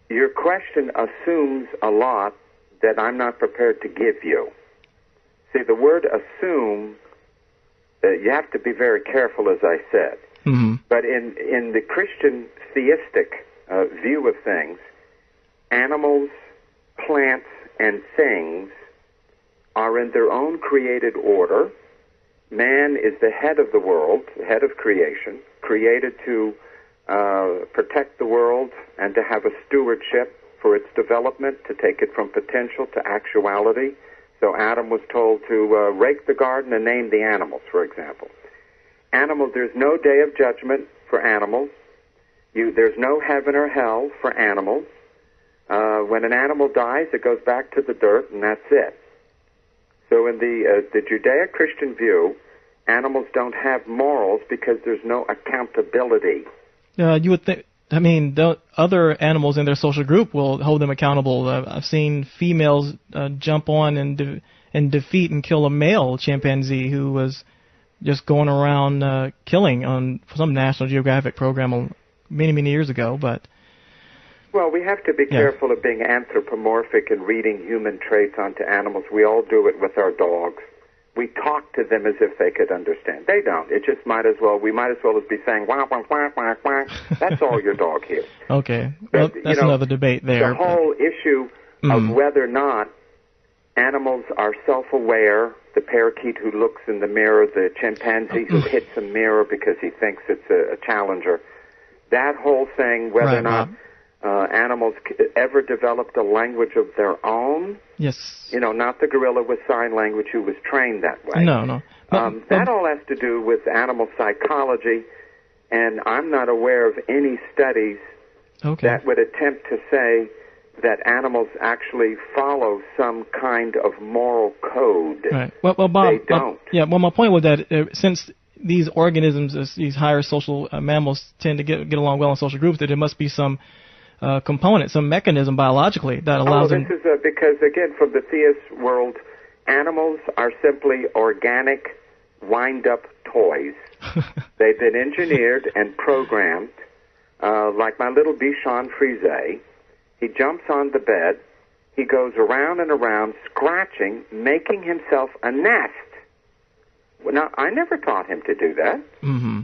your question assumes a lot that I'm not prepared to give you. See, the word assume, you have to be very careful, as I said. But in the Christian theistic view of things, animals, plants, and things are in their own created order. Man is the head of the world, the head of creation, created to protect the world and to have a stewardship for its development, to take it from potential to actuality. So Adam was told to rake the garden and name the animals, for example. There's no day of judgment for animals. There's no heaven or hell for animals. When an animal dies, it goes back to the dirt, and that's it. So in the Judeo-Christian view, animals don't have morals because there's no accountability. You would think. I mean, the other animals in their social group will hold them accountable. I've seen females jump on and defeat and kill a male chimpanzee who was just going around killing on some National Geographic program many, many years ago. But well, we have to be careful of being anthropomorphic and reading human traits onto animals. We all do it with our dogs. We talk to them as if they could understand. They don't. It just we might as well be saying, wah, wah, wah, wah, wah. That's all your dog hears. Okay. Well, that's another debate there. The whole issue of whether or not animals are self-aware, the parakeet who looks in the mirror, the chimpanzee who hits a mirror because he thinks it's a challenger, that whole thing, whether or not animals ever developed a language of their own. Yes. Not the gorilla with sign language who was trained that way. No. That all has to do with animal psychology, and I'm not aware of any studies that would attempt to say that animals actually follow some kind of moral code. Right. Well, Bob, they don't. Well, my point was that since these organisms, these higher social mammals, tend to get along well in social groups, that there must be some component, some mechanism biologically that allows them. This is because, again, from the theist world, animals are simply organic, wind-up toys. They've been engineered and programmed, like my little Bichon Frise. He jumps on the bed. He goes around and around, scratching, making himself a nest. Well, now, I never taught him to do that. Mm-hmm.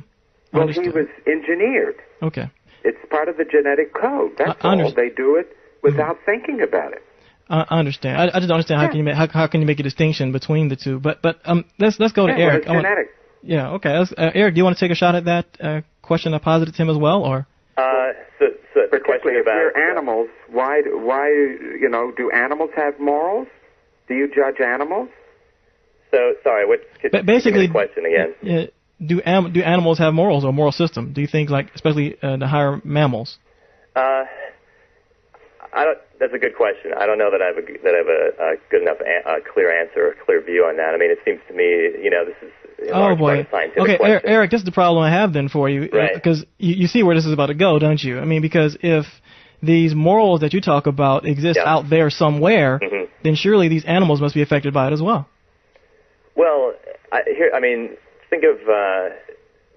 Well, he was engineered. Okay. It's part of the genetic code. That's all. They do it without thinking about it. I understand. I just don't understand how can you make a distinction between the two. But let's go to Eric. Well, it's genetic. Okay. Eric, do you want to take a shot at that question I posited to him as well, or? So particularly if they're animals, why do animals have morals? Do you judge animals? So sorry, basically the question again? Do animals have morals or moral system? Do you think, especially the higher mammals? That's a good question. I don't know that I have a good enough clear answer or clear view on that. I mean, it seems to me, this is a scientific question. Eric, this is the problem I have then for you, right? Because you see where this is about to go, don't you? I mean, because if these morals that you talk about exist out there somewhere, then surely these animals must be affected by it as well. Well, think of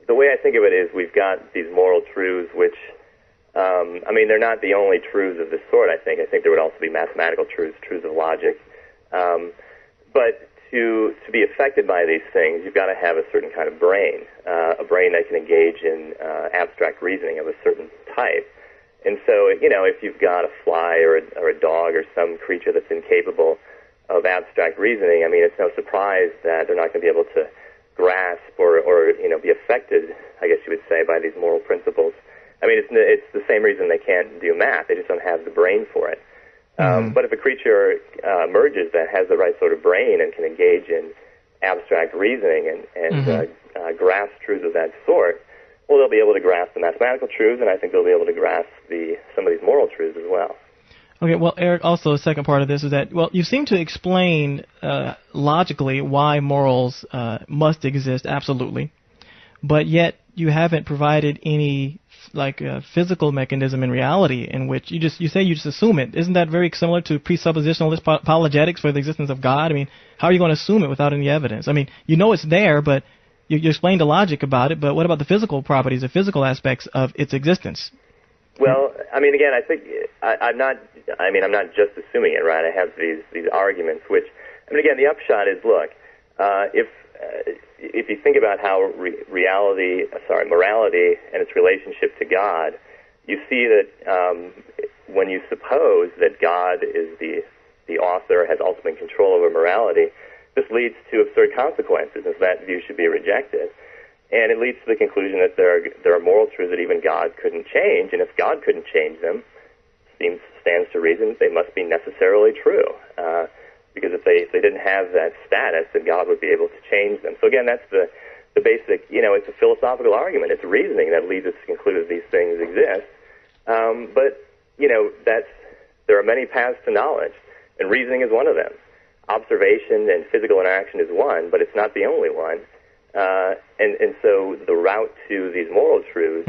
the way I think of it is we've got these moral truths, which they're not the only truths of this sort. I think there would also be mathematical truths of logic. But to be affected by these things, you've got to have a certain kind of brain, a brain that can engage in abstract reasoning of a certain type. And so, if you've got a fly or a dog or some creature that's incapable of abstract reasoning, it's no surprise that they're not going to be able to grasp or be affected, I guess you would say, by these moral principles. It's the same reason they can't do math. They just don't have the brain for it. But if a creature emerges that has the right sort of brain and can engage in abstract reasoning and grasp truths of that sort, well, they'll be able to grasp the mathematical truths, and I think they'll be able to grasp some of these moral truths as well. Okay, well, Eric, also the second part of this is that, you seem to explain logically why morals must exist, absolutely, but yet you haven't provided any physical mechanism in reality in which you say you just assume it. Isn't that very similar to presuppositionalist apologetics for the existence of God? How are you going to assume it without any evidence? It's there, but you explained the logic about it, but what about the physical properties, the physical aspects of its existence? Well, again, I think I'm not just assuming it, right? I have these arguments, which, again, the upshot is, look, if you think about how morality and its relationship to God, you see that when you suppose that God is the author, has ultimate control over morality, this leads to absurd consequences, and so that view should be rejected. And it leads to the conclusion that there are moral truths that even God couldn't change, and if God couldn't change them, stands to reason they must be necessarily true. Because if they didn't have that status, then God would be able to change them. So again, that's the basic, it's a philosophical argument. It's reasoning that leads us to conclude that these things exist. But there are many paths to knowledge, and reasoning is one of them. observation and physical interaction is one, but it's not the only one. And so the route to these moral truths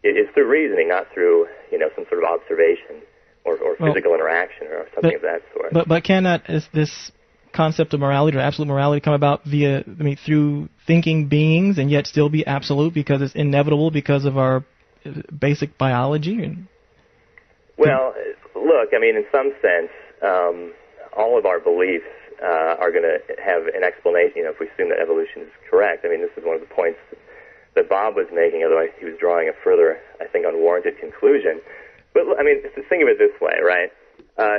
is through reasoning, not through some sort of observation or physical interaction or something of that sort. But cannot this concept of morality or absolute morality come about through thinking beings and yet still be absolute because it's inevitable because of our basic biology? Well, look, I mean, in some sense, all of our beliefs are going to have an explanation, if we assume that evolution is correct. I mean, this is one of the points that Bob was making, otherwise he was drawing a further, I think, unwarranted conclusion. But, I mean, think of it this way, right?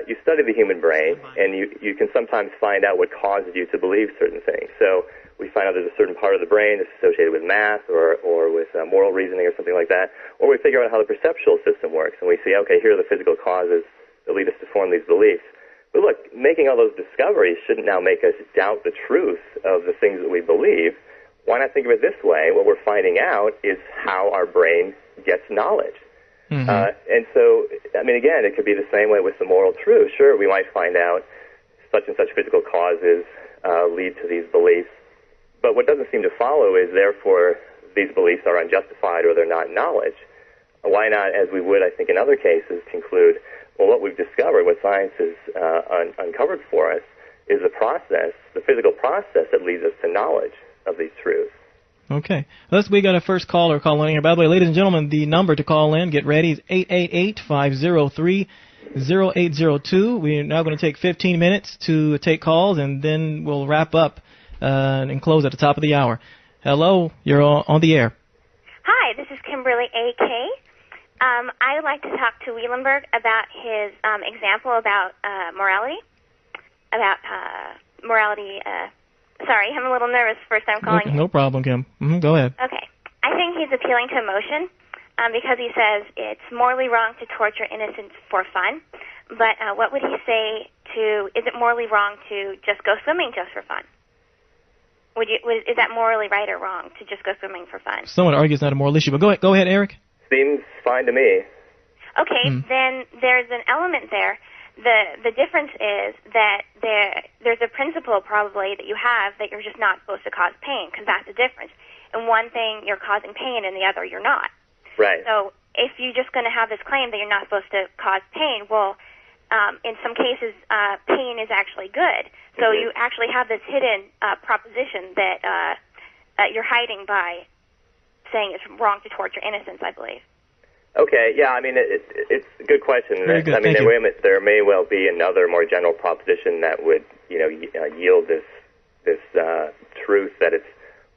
You study the human brain, and you can sometimes find out what causes you to believe certain things. So we find out there's a certain part of the brain that's associated with math or with moral reasoning or something like that. Or we figure out how the perceptual system works, and we see, okay, here are the physical causes that lead us to form these beliefs. But look, making all those discoveries shouldn't now make us doubt the truth of the things that we believe. Why not think of it this way? What we're finding out is how our brain gets knowledge. And so, I mean, again, it could be the same way with the moral truth. Sure, we might find out such and such physical causes lead to these beliefs. But what doesn't seem to follow is, therefore, these beliefs are unjustified or they're not knowledge. Why not, as we would, I think, in other cases, conclude, well, what we've discovered, what science has uncovered for us, is the process, the physical process that leads us to knowledge of these truths. Okay. We got a first caller calling here. By the way, ladies and gentlemen, the number to call in, get ready, is 888-503-0802. We're now going to take 15 minutes to take calls, and then we'll wrap up and close at the top of the hour. Hello, you're on the air. Hi, this is Kimberly A.K. I would like to talk to Wielenberg about his example about morality. Sorry, I'm a little nervous first time calling. Okay, no problem, Kim. Go ahead. Okay. I think he's appealing to emotion because he says it's morally wrong to torture innocents for fun. But what would he say is it morally wrong to just go swimming just for fun? Is that morally right or wrong to just go swimming for fun? Someone argues it's not a moral issue, but go ahead, Eric. Seems fine to me. Okay, then there's an element there. The difference is that there's a principle probably that you have that you're just not supposed to cause pain, because that's the difference. In one thing you're causing pain, and the other you're not. Right. So if you're just going to have this claim that you're not supposed to cause pain, well, in some cases pain is actually good. So you actually have this hidden proposition that you're hiding by saying it's wrong to torture innocents, I believe. Okay, yeah, I mean, it's a good question. Very good. I mean, there may well be another more general proposition that would, yield this truth that it's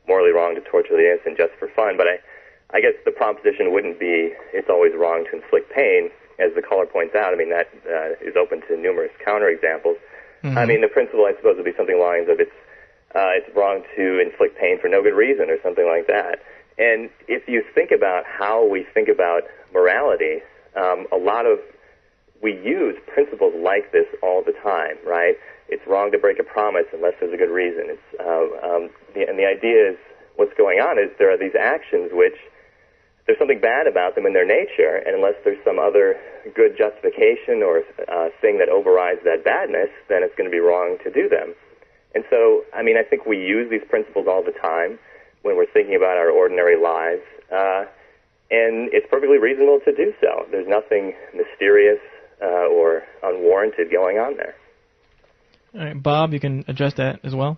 morally wrong to torture the innocent just for fun. But I guess the proposition wouldn't be it's always wrong to inflict pain, as the caller points out. I mean, that is open to numerous counterexamples. I mean, the principle, I suppose, would be something along the lines of it's wrong to inflict pain for no good reason or something like that. And if you think about how we think about morality, we use principles like this all the time, right? It's wrong to break a promise unless there's a good reason. And the idea is, what's going on is there are these actions which there's something bad about them in their nature, and unless there's some other good justification or thing that overrides that badness, then it's going to be wrong to do them. And so, I mean, I think we use these principles all the time when we're thinking about our ordinary lives, and it's perfectly reasonable to do so. There's nothing mysterious or unwarranted going on there. All right, Bob, you can address that as well.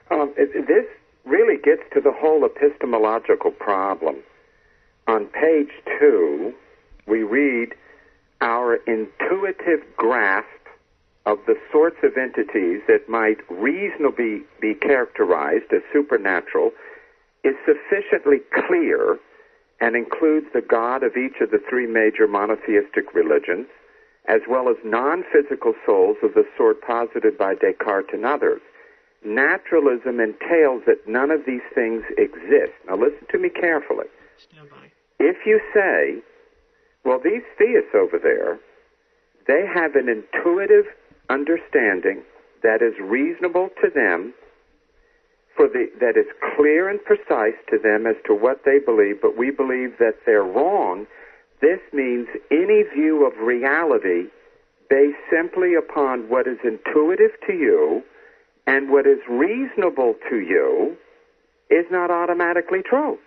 This really gets to the whole epistemological problem. On page 2, we read, our intuitive grasp of the sorts of entities that might reasonably be characterized as supernatural is sufficiently clear and includes the God of each of the three major monotheistic religions, as well as non-physical souls of the sort posited by Descartes and others. Naturalism entails that none of these things exist. Now listen to me carefully. Stand by. If you say, well, these theists over there, they have an intuitive understanding that is reasonable to them, that is clear and precise to them as to what they believe, but we believe that they're wrong, this means any view of reality based simply upon what is intuitive to you and what is reasonable to you is not automatically true.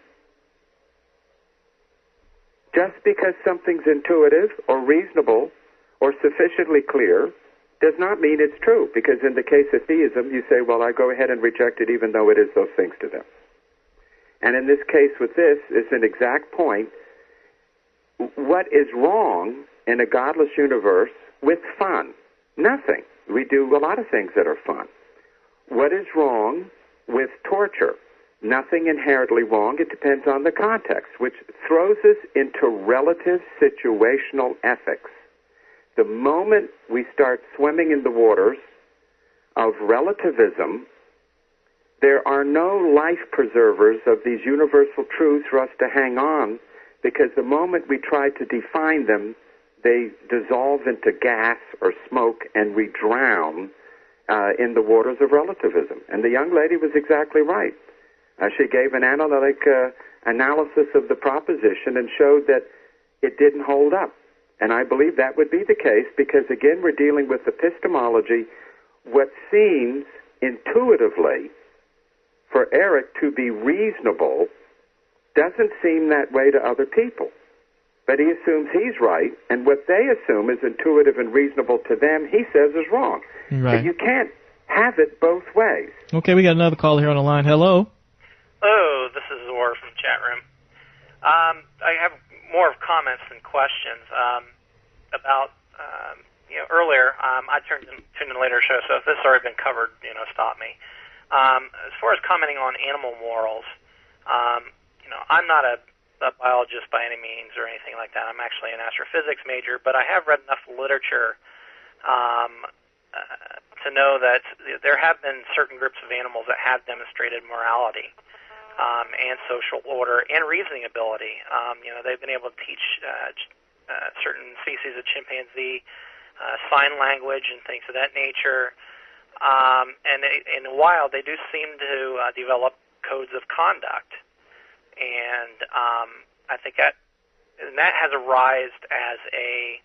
Just because something's intuitive or reasonable or sufficiently clear does not mean it's true, because in the case of theism, you say, well, I go ahead and reject it even though it is those things to them. And in this case with this is an exact point. What is wrong in a godless universe with fun? Nothing. We do a lot of things that are fun. What is wrong with torture? Nothing inherently wrong. It depends on the context, which throws us into relative situational ethics. The moment we start swimming in the waters of relativism, there are no life preservers of these universal truths for us to hang on, because the moment we try to define them, they dissolve into gas or smoke and we drown in the waters of relativism. And the young lady was exactly right. She gave an analytic analysis of the proposition and showed that it didn't hold up. And I believe that would be the case because, again, we're dealing with epistemology. What seems intuitively for Erik to be reasonable doesn't seem that way to other people. But he assumes he's right, and what they assume is intuitive and reasonable to them, he says is wrong. Right. But you can't have it both ways. Okay, we got another caller here on the line. Hello. Hello, this is Zor from the chat room. I have more of comments than questions about, earlier, I tuned in a later show, so if this has already been covered, stop me. As far as commenting on animal morals, I'm not a biologist by any means or anything like that. I'm actually an astrophysics major, but I have read enough literature to know that there have been certain groups of animals that have demonstrated morality and social order and reasoning ability. They've been able to teach certain species of chimpanzee sign language and things of that nature. And in the wild, they do seem to develop codes of conduct. And I think that has arisen as a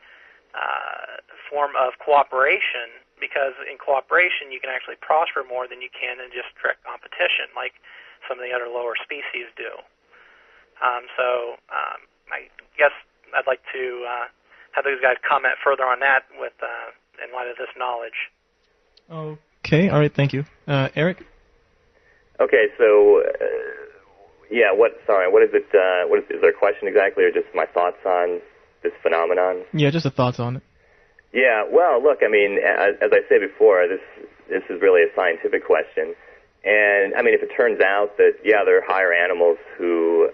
form of cooperation, because in cooperation you can actually prosper more than you can in just direct competition, like some of the other lower species do. So I guess I'd like to have those guys comment further on that with in light of this knowledge. Okay, all right, thank you. Erik? Okay, so, what is it, is there a question exactly, or just my thoughts on this phenomenon? Yeah, just the thoughts on it. Yeah, well, look, I mean, as I said before, this is really a scientific question. And, I mean, if it turns out that, there are higher animals who,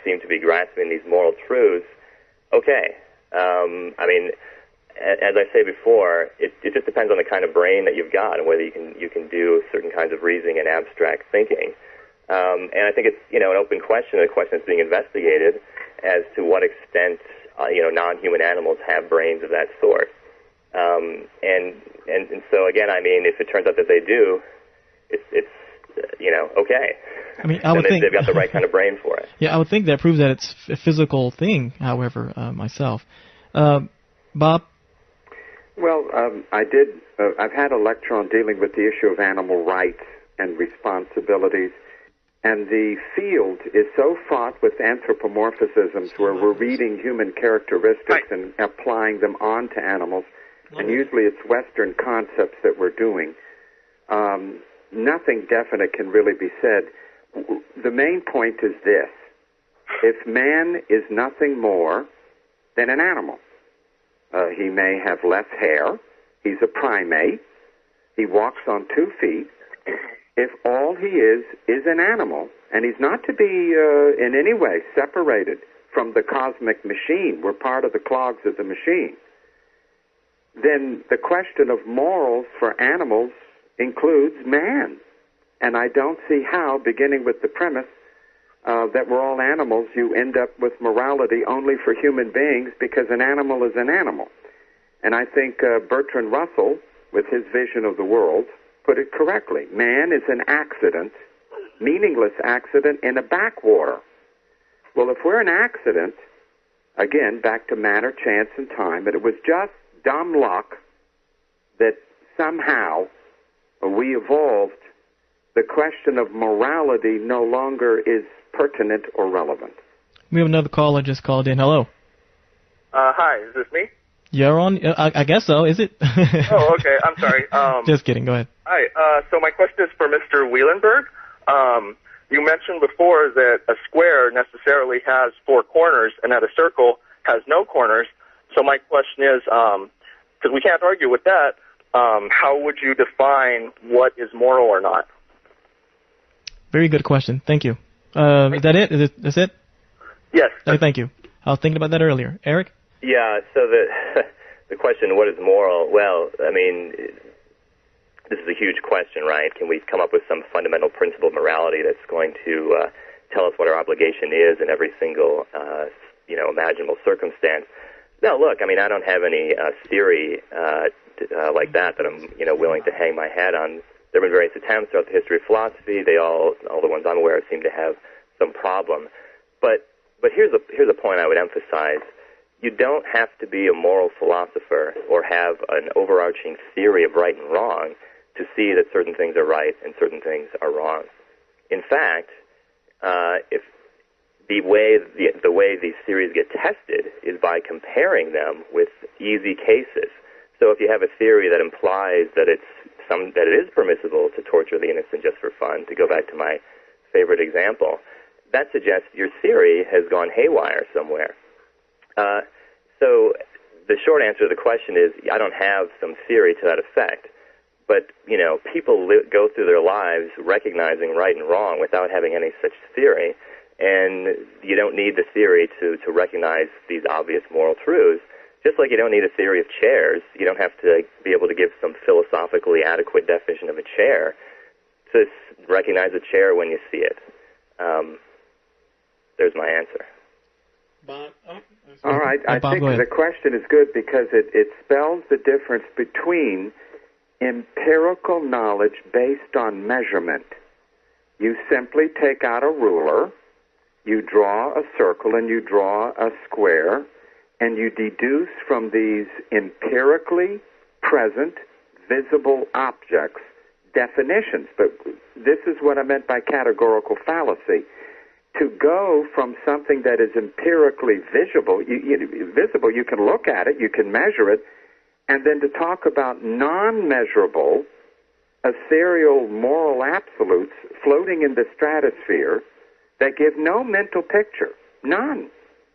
seem to be grasping these moral truths, okay. I mean, as I say before, it just depends on the kind of brain that you've got and whether you can do certain kinds of reasoning and abstract thinking. And I think it's, an open question, a question that's being investigated as to what extent, non-human animals have brains of that sort. And so, again, I mean, if it turns out that they do, it's okay. I mean, I would think they've got the right kind of brain for it. Yeah, I would think that proves that it's a physical thing, however, myself. Bob? Well, I've had a lecture on dealing with the issue of animal rights and responsibilities, and the field is so fraught with anthropomorphisms where we're reading human characteristics and applying them onto animals, and usually it's Western concepts that we're doing. Nothing definite can really be said. The main point is this: if man is nothing more than an animal, he may have less hair, he's a primate, he walks on 2 feet. If all he is an animal, and he's not to be in any way separated from the cosmic machine, we're part of the clogs of the machine, then the question of morals for animals includes man. And I don't see how, beginning with the premise that we're all animals, you end up with morality only for human beings, because an animal is an animal. And I think Bertrand Russell, with his vision of the world, put it correctly. Man is an accident, meaningless accident in a backwater. Well, if we're an accident, again, back to matter, chance, and time, and it was just dumb luck that somehow we evolved, the question of morality no longer is pertinent or relevant. We have another caller just called in. Hello. Hi, is this me? You're on? I guess so. Is it? Oh, okay. I'm sorry. Just kidding. Go ahead. Hi. So my question is for Mr. Wielenberg. You mentioned before that a square necessarily has four corners and that a circle has no corners. So my question is, because we can't argue with that, how would you define what is moral or not? Very good question. Thank you. Is that it? That's it? Yes. Thank you. I was thinking about that earlier. Eric? Yeah, so the question, what is moral? Well, I mean, this is a huge question, right? Can we come up with some fundamental principle of morality that's going to tell us what our obligation is in every single, imaginable circumstance? No, look, I mean, I don't have any theory like that I'm, willing to hang my hat on. There have been various attempts throughout the history of philosophy. They all the ones I'm aware of, seem to have some problem. But here's a point I would emphasize. You don't have to be a moral philosopher or have an overarching theory of right and wrong to see that certain things are right and certain things are wrong. In fact, if the way these theories get tested is by comparing them with easy cases. So if you have a theory that implies that it is permissible to torture the innocent just for fun, to go back to my favorite example, that suggests your theory has gone haywire somewhere. So the short answer to the question is I don't have some theory to that effect. But, people go through their lives recognizing right and wrong without having any such theory. And you don't need the theory to recognize these obvious moral truths. Just like you don't need a theory of chairs, you don't have to be able to give some philosophically adequate definition of a chair to recognize a chair when you see it. There's my answer. Bob? All right. I Bob, think the question is good because it spells the difference between empirical knowledge based on measurement. You simply take out a ruler, you draw a circle and you draw a square, and you deduce from these empirically present, visible objects definitions. But this is what I meant by categorical fallacy. To go from something that is empirically visible, you can look at it, you can measure it, and then to talk about non-measurable, ethereal moral absolutes floating in the stratosphere that give no mental picture. None.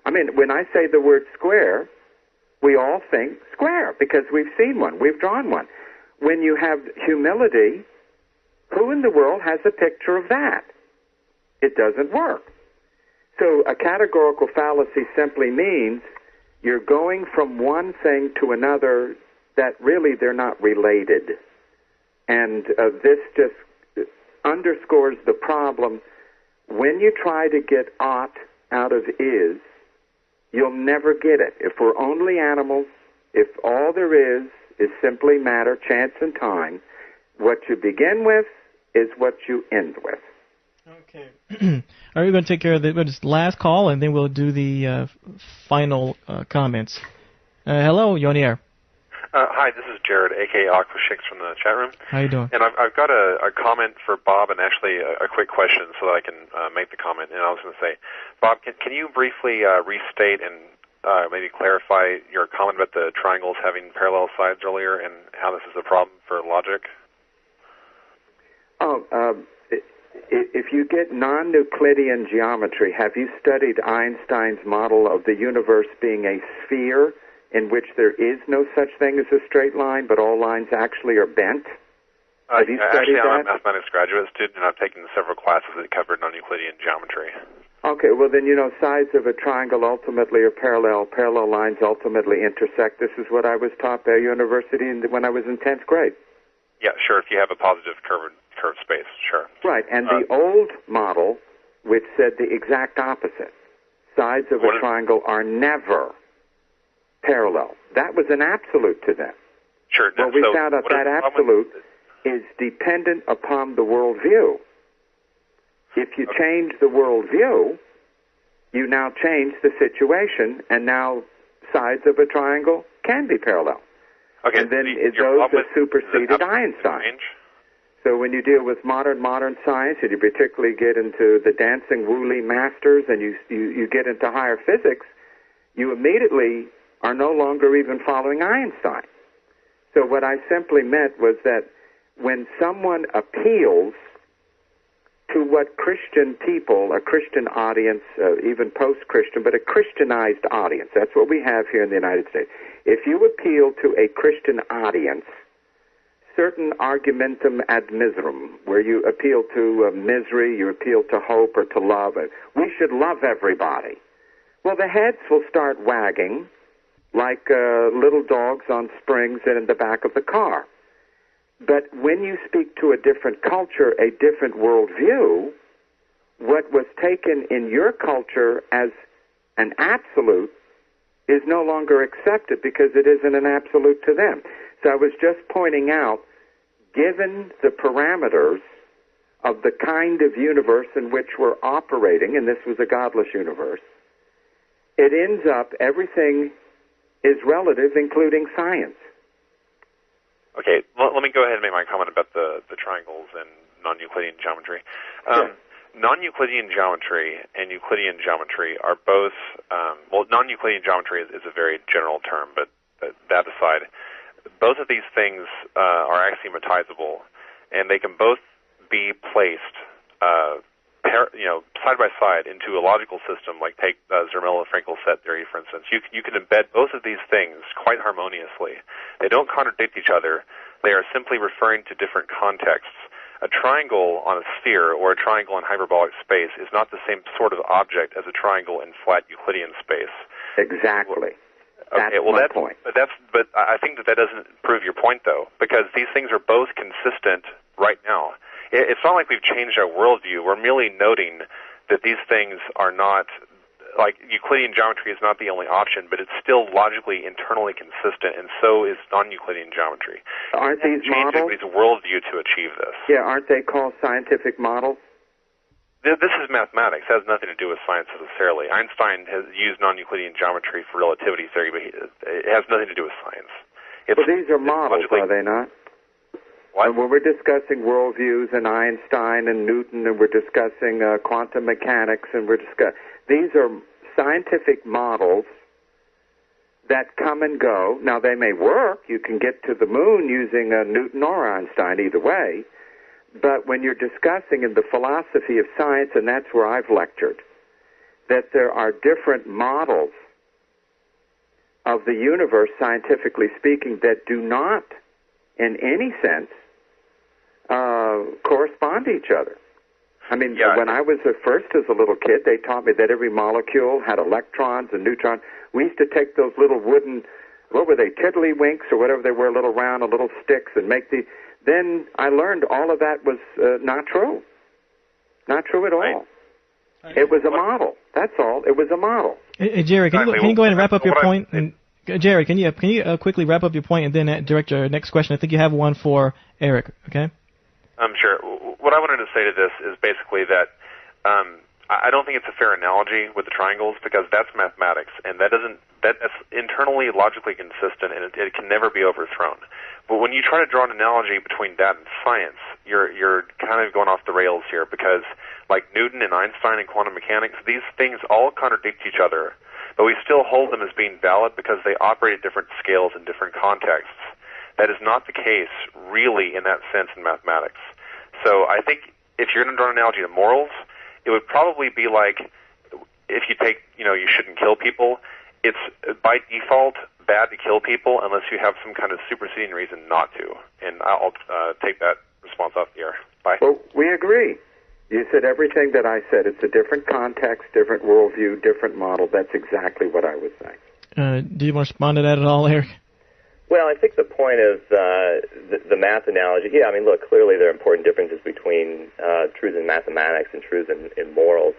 I mean, when I say the word square, we all think square because we've seen one, we've drawn one. When you have humility, who in the world has a picture of that? It doesn't work. So a categorical fallacy simply means you're going from one thing to another that really they're not related. And this just underscores the problem. When you try to get ought out of is, you'll never get it. If we're only animals, if all there is simply matter, chance, and time, what you begin with is what you end with. Okay. Are we going to take care of this last call, and then we'll do the final comments? Hello, you're on the air. Hi, this is Jared, a.k.a. Aquashix from the chat room. How you doing? And I've got a comment for Bob and actually a quick question so that I can make the comment. And I was going to say, Bob, can you briefly restate and maybe clarify your comment about the triangles having parallel sides earlier and how this is a problem for logic? If you get non-Euclidean geometry, have you studied Einstein's model of the universe being a sphere in which there is no such thing as a straight line, but all lines actually are bent? Have you studied that? I'm a mathematics graduate student, and I've taken several classes that covered non-Euclidean geometry. Okay, well then, sides of a triangle ultimately are parallel. Parallel lines ultimately intersect. This is what I was taught at university when I was in 10th grade. Yeah, sure, if you have a positive curved space, sure. Right, and the old model, which said the exact opposite. Sides of a triangle are never parallel. That was an absolute to them. Sure. Well, we found out that absolute is dependent upon the worldview. If you change the worldview, you now change the situation, and now sides of a triangle can be parallel. Okay, and then those have superseded Einstein. So when you deal with modern science, and you particularly get into the dancing Woolley masters, and you get into higher physics, you immediately are no longer even following Einstein. So what I simply meant was that when someone appeals to what Christian people, a Christian audience, even post-Christian, but a Christianized audience, that's what we have here in the United States. If you appeal to a Christian audience, certain argumentum ad miserum, where you appeal to misery, you appeal to hope or to love, we should love everybody. Well, the heads will start wagging like little dogs on springs in the back of the car. But when you speak to a different culture, a different worldview, what was taken in your culture as an absolute is no longer accepted because it isn't an absolute to them. So I was just pointing out, given the parameters of the kind of universe in which we're operating, and this was a godless universe, it ends up everything is relative, including science. Okay, well, let me go ahead and make my comment about the triangles and non-Euclidean geometry. Sure. Non-Euclidean geometry and Euclidean geometry are both, well, non-Euclidean geometry is a very general term, but that aside, both of these things are axiomatizable, and they can both be placed side by side into a logical system, like take Zermelo-Fraenkel set theory, for instance. You can embed both of these things quite harmoniously. They don't contradict each other. They are simply referring to different contexts. A triangle on a sphere or a triangle in hyperbolic space is not the same sort of object as a triangle in flat Euclidean space. Exactly. That's my point. But I think that doesn't prove your point, though, because these things are both consistent right now. It's not like we've changed our worldview. We're merely noting that these things are not, like Euclidean geometry is not the only option, but it's still logically internally consistent, and so is non-Euclidean geometry. Aren't these models? Everybody's worldview to achieve this. Yeah, aren't they called scientific models? This is mathematics. It has nothing to do with science necessarily. Einstein has used non-Euclidean geometry for relativity theory, but it has nothing to do with science. Well, these are models, are they not? What? And when we're discussing worldviews and Einstein and Newton, and we're discussing quantum mechanics, and these are scientific models that come and go. Now, they may work. You can get to the moon using Newton or Einstein, either way. But when you're discussing in the philosophy of science, and that's where I've lectured, that there are different models of the universe, scientifically speaking, that do not, in any sense, correspond to each other. I mean, when I was first as a little kid, they taught me that every molecule had electrons and neutrons. We used to take those little wooden, what were they, tiddlywinks or whatever they were, little round little sticks, and make the... Then I learned all of that was not true. Not true at all. Right. It was a model. That's all. It was a model. Hey, Jerry, can you go ahead and wrap up your point? And Jerry, can you quickly wrap up your point and then direct your next question? I think you have one for Erik. Okay. Sure. What I wanted to say to this is basically that I don't think it's a fair analogy with the triangles, because that's mathematics, and that's internally logically consistent, and it can never be overthrown. But when you try to draw an analogy between that and science, you're kind of going off the rails here, because like Newton and Einstein and quantum mechanics, these things all contradict each other, but we still hold them as being valid because they operate at different scales in different contexts. That is not the case, really, in that sense in mathematics. So I think if you're going to draw an analogy to morals, it would probably be like if you take, you shouldn't kill people. It's by default bad to kill people unless you have some kind of superseding reason not to. And I'll take that response off the air. Bye. Well, we agree. You said everything that I said. It's a different context, different worldview, different model. That's exactly what I was saying. Do you want to respond to that at all, Erik? Well, I think the point of the math analogy, I mean, look, clearly there are important differences between truth in mathematics and truth in morals.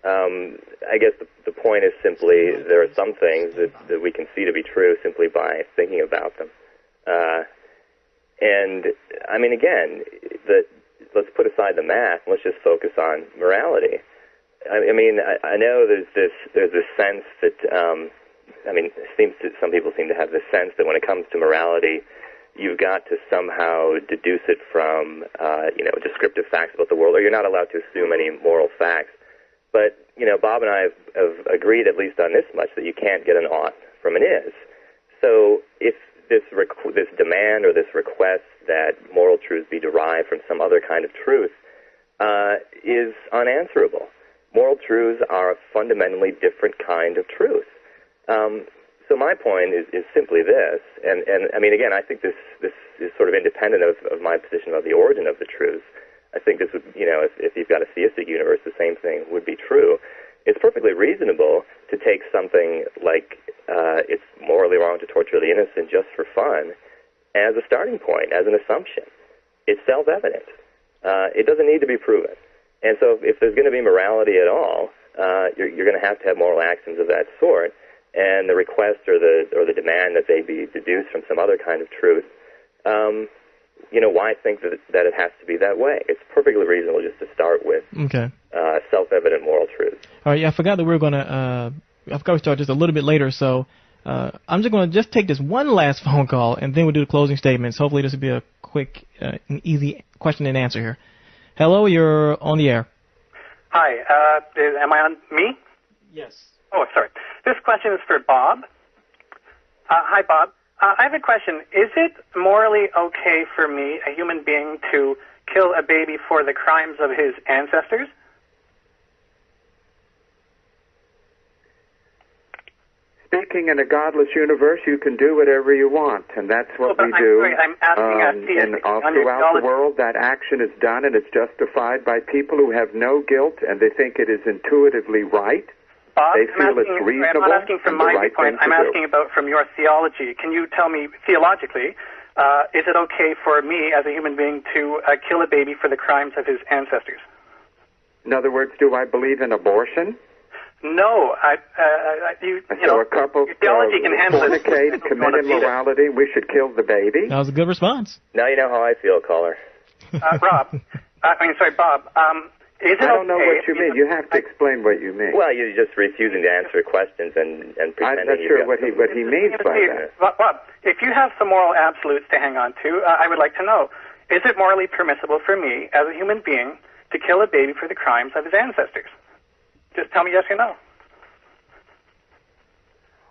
I guess the point is simply there are some things that we can see to be true simply by thinking about them. And, I mean, again, let's put aside the math and let's just focus on morality. I mean, I know there's this sense that some people seem to have the sense that when it comes to morality, you've got to somehow deduce it from, descriptive facts about the world, or you're not allowed to assume any moral facts. But, Bob and I have agreed, at least on this much, that you can't get an ought from an is. So if this demand or this request that moral truths be derived from some other kind of truth is unanswerable. Moral truths are a fundamentally different kind of truth. So my point is simply this, and I mean, again, I think this is sort of independent of my position about the origin of the truth. I think this would, if you've got a theistic universe, the same thing would be true. It's perfectly reasonable to take something like it's morally wrong to torture the innocent just for fun as a starting point, as an assumption. It's self-evident. It doesn't need to be proven. And so if there's going to be morality at all, you're going to have moral axioms of that sort. And the request or the demand that they be deduced from some other kind of truth, why think that it has to be that way? It's perfectly reasonable just to start with self-evident moral truths. All right, yeah, I forgot that we were going to, I forgot we started just a little bit later, so I'm just going to take this one last phone call, and then we'll do the closing statements. Hopefully this will be a quick and easy question and answer here. Hello, you're on the air. Hi, am I on me? Yes. Oh, sorry. This question is for Bob. Hi, Bob. I have a question. Is it morally okay for me, a human being, to kill a baby for the crimes of his ancestors? Speaking in a godless universe, you can do whatever you want, and that's what we do. Sorry, I'm asking and all throughout the world, that action is done, and it's justified by people who have no guilt, and they think it is intuitively right. Bob, they feel it's reasonable. I'm not asking from my viewpoint. I'm asking about from your theology. Can you tell me theologically, is it okay for me as a human being to kill a baby for the crimes of his ancestors? In other words, do I believe in abortion? No, a couple theology can handle fornicate, commit immorality, we should kill the baby. That was a good response. Now you know how I feel, caller. Bob. Is it I don't know what you mean. You have to explain what you mean. Well, you're just refusing to answer questions and pretending. I'm not sure what he means by that. Bob, if you have some moral absolutes to hang on to, I would like to know, is it morally permissible for me as a human being to kill a baby for the crimes of his ancestors? Just tell me yes or no.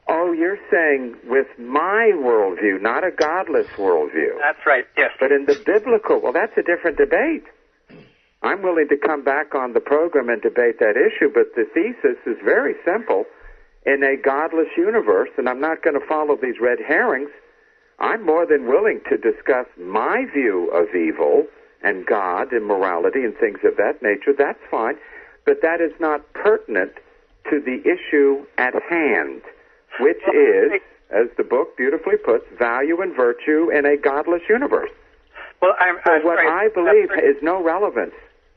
Oh, you're saying with my worldview, not a godless worldview. That's right, yes. But in the biblical, well, that's a different debate. I'm willing to come back on the program and debate that issue, but the thesis is very simple. In a godless universe, and I'm not going to follow these red herrings, I'm more than willing to discuss my view of evil and God and morality and things of that nature. That's fine. But that is not pertinent to the issue at hand, which is, as the book beautifully puts, value and virtue in a godless universe. Well, what I believe is no relevance.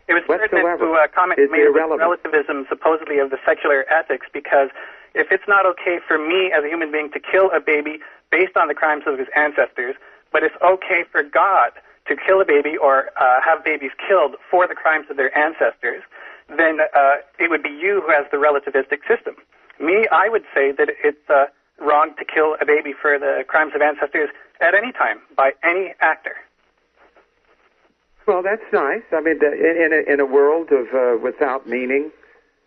It was pertinent to a comment made about relativism, supposedly, of the secular ethics, because if it's not okay for me as a human being to kill a baby based on the crimes of his ancestors, but it's okay for God to kill a baby or have babies killed for the crimes of their ancestors, then it would be you who has the relativistic system. Me, I would say that it's wrong to kill a baby for the crimes of ancestors at any time by any actor. Well, that's nice. I mean, in a world of without meaning,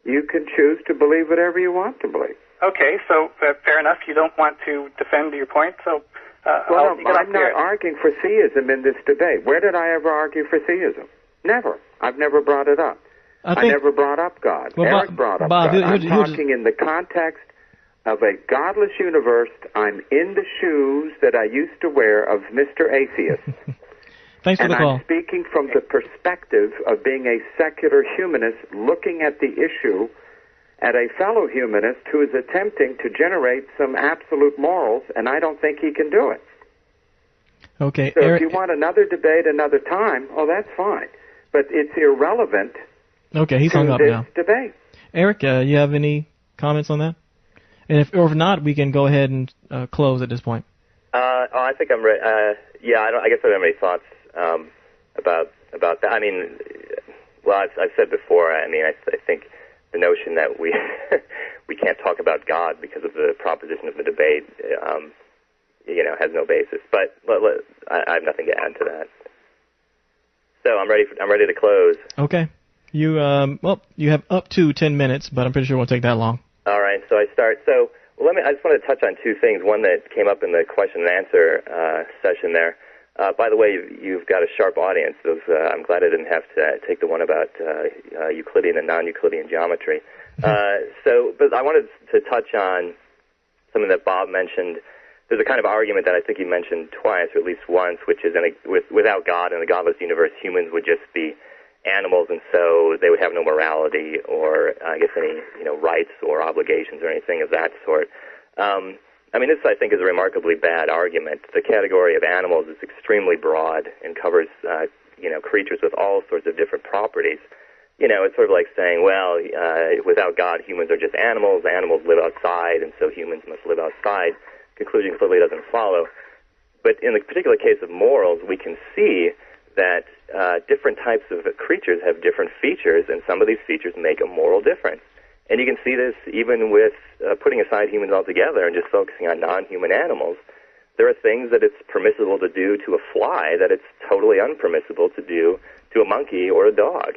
you can choose to believe whatever you want to believe. Okay, so fair enough. You don't want to defend your point, so I'm not arguing for theism in this debate. Where did I ever argue for theism? Never. I've never brought it up. I never brought up God. Well, Erik brought up God. I'm talking in the context of a godless universe. I'm in the shoes that I used to wear of Mr. Atheist. Thanks for the call. I'm speaking from the perspective of being a secular humanist looking at the issue at a fellow humanist who is attempting to generate some absolute morals, and I don't think he can do it. Okay, so Erik, if you want another debate another time, that's fine. But it's irrelevant he's hung up now. Debate. Erik, you have any comments on that? And if not, we can go ahead and close at this point. I think I'm ready. I guess I don't have any thoughts about that. I mean, well, I've said before. I mean, I think the notion that we we can't talk about God because of the proposition of the debate, has no basis. But I have nothing to add to that. So I'm ready to close. Okay. You have up to 10 minutes, but I'm pretty sure it won't take that long. All right. So I start. So I just want to touch on two things. One that came up in the question and answer session there. By the way, you've got a sharp audience. I'm glad I didn't have to take the one about Euclidean and non-Euclidean geometry. But I wanted to touch on something that Bob mentioned. There's a kind of argument that I think he mentioned twice, or at least once, which is without God in a godless universe, humans would just be animals, and so they would have no morality or, I guess, any rights or obligations or anything of that sort. This, I think, is a remarkably bad argument. The category of animals is extremely broad and covers, creatures with all sorts of different properties. It's sort of like saying, well, without God, humans are just animals. Animals live outside, and so humans must live outside. Conclusion clearly doesn't follow. But in the particular case of morals, we can see that different types of creatures have different features, and some of these features make a moral difference. And you can see this even with putting aside humans altogether and just focusing on non-human animals. There are things that it's permissible to do to a fly that it's totally unpermissible to do to a monkey or a dog.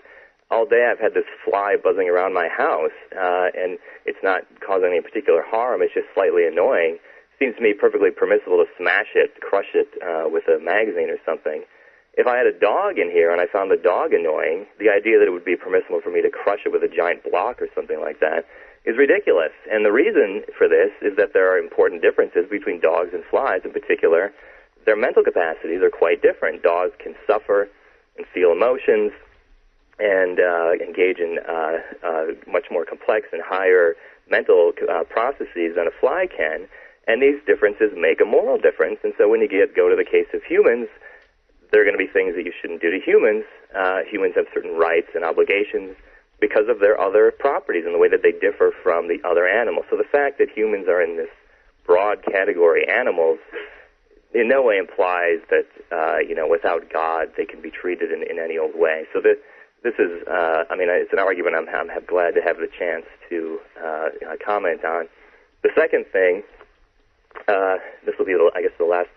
All day I've had this fly buzzing around my house, and it's not causing any particular harm. It's just slightly annoying. Seems to me perfectly permissible to smash it, crush it with a magazine or something. If I had a dog in here and I found the dog annoying, the idea that it would be permissible for me to crush it with a giant block or something like that is ridiculous. And the reason for this is that there are important differences between dogs and flies. In particular, their mental capacities are quite different. Dogs can suffer and feel emotions and engage in much more complex and higher mental processes than a fly can. And these differences make a moral difference. And so when you go to the case of humans, there are going to be things that you shouldn't do to humans. Humans have certain rights and obligations because of their other properties and the way that they differ from the other animals. So the fact that humans are in this broad category animals in no way implies that, without God, they can be treated in any old way. So this is, it's an argument I'm glad to have the chance to comment on. The second thing, this will be, the last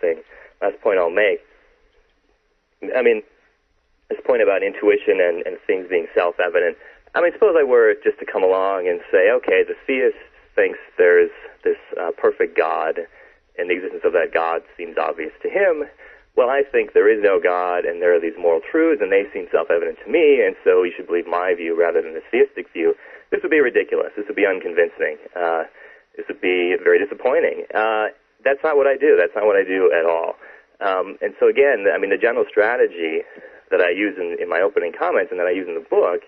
point I'll make. This point about intuition and things being self-evident. Suppose I were just to come along and say, okay, the theist thinks there's this perfect God, and the existence of that God seems obvious to him. Well, I think there is no God, and there are these moral truths, and they seem self-evident to me, and so you should believe my view rather than the theistic view. This would be ridiculous. This would be unconvincing. This would be very disappointing. That's not what I do. That's not what I do at all. And so again, the general strategy that I use in my opening comments and that I use in the book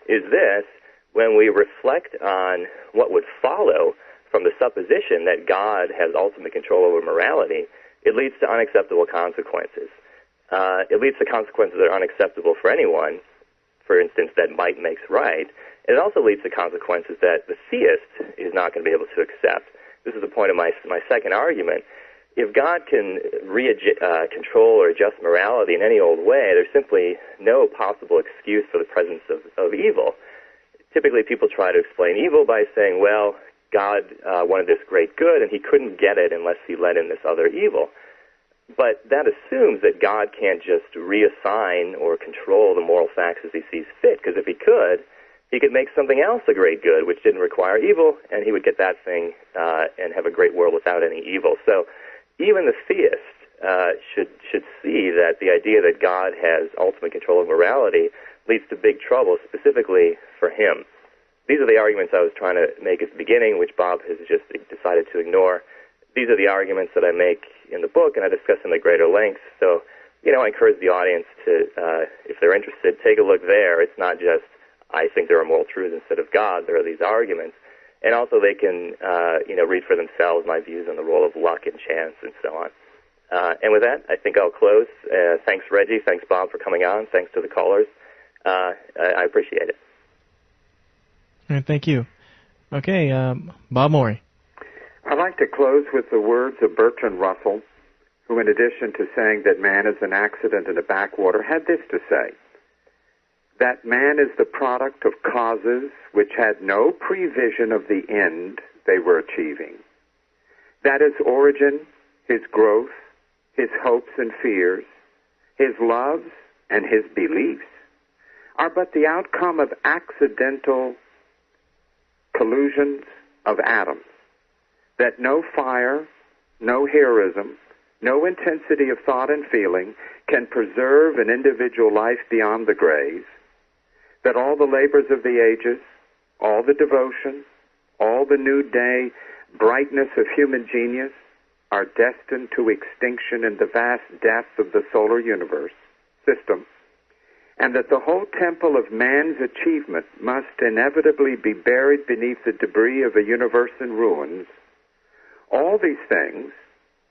is this: when we reflect on what would follow from the supposition that God has ultimate control over morality, it leads to unacceptable consequences. It leads to consequences that are unacceptable for anyone. For instance, that might makes right. And it also leads to consequences that the theist is not going to be able to accept. This is the point of my second argument. If God can control or adjust morality in any old way, there's simply no possible excuse for the presence of evil. Typically, people try to explain evil by saying, well, God wanted this great good, and he couldn't get it unless he let in this other evil. But that assumes that God can't just reassign or control the moral facts as he sees fit, because if he could make something else a great good, which didn't require evil, and he would get that thing and have a great world without any evil. So even the theist should see that the idea that God has ultimate control of morality leads to big trouble, specifically for him. These are the arguments I was trying to make at the beginning, which Bob has just decided to ignore. These are the arguments that I make in the book, and I discuss them at greater length. So, I encourage the audience to, if they're interested, take a look there. It's not just, I think there are moral truths instead of God. There are these arguments. And also they can, read for themselves my views on the role of luck and chance and so on. And with that, I think I'll close. Thanks, Reggie. Thanks, Bob, for coming on. Thanks to the callers. I appreciate it. All right, thank you. Okay, Bob Morey. I'd like to close with the words of Bertrand Russell, who, in addition to saying that man is an accident in a backwater, had this to say: that man is the product of causes which had no prevision of the end they were achieving, that his origin, his growth, his hopes and fears, his loves and his beliefs are but the outcome of accidental collusions of atoms, that no fire, no heroism, no intensity of thought and feeling can preserve an individual life beyond the grave, that all the labors of the ages, all the devotion, all the new day brightness of human genius are destined to extinction in the vast depth of the solar universe system, and that the whole temple of man's achievement must inevitably be buried beneath the debris of a universe in ruins, all these things,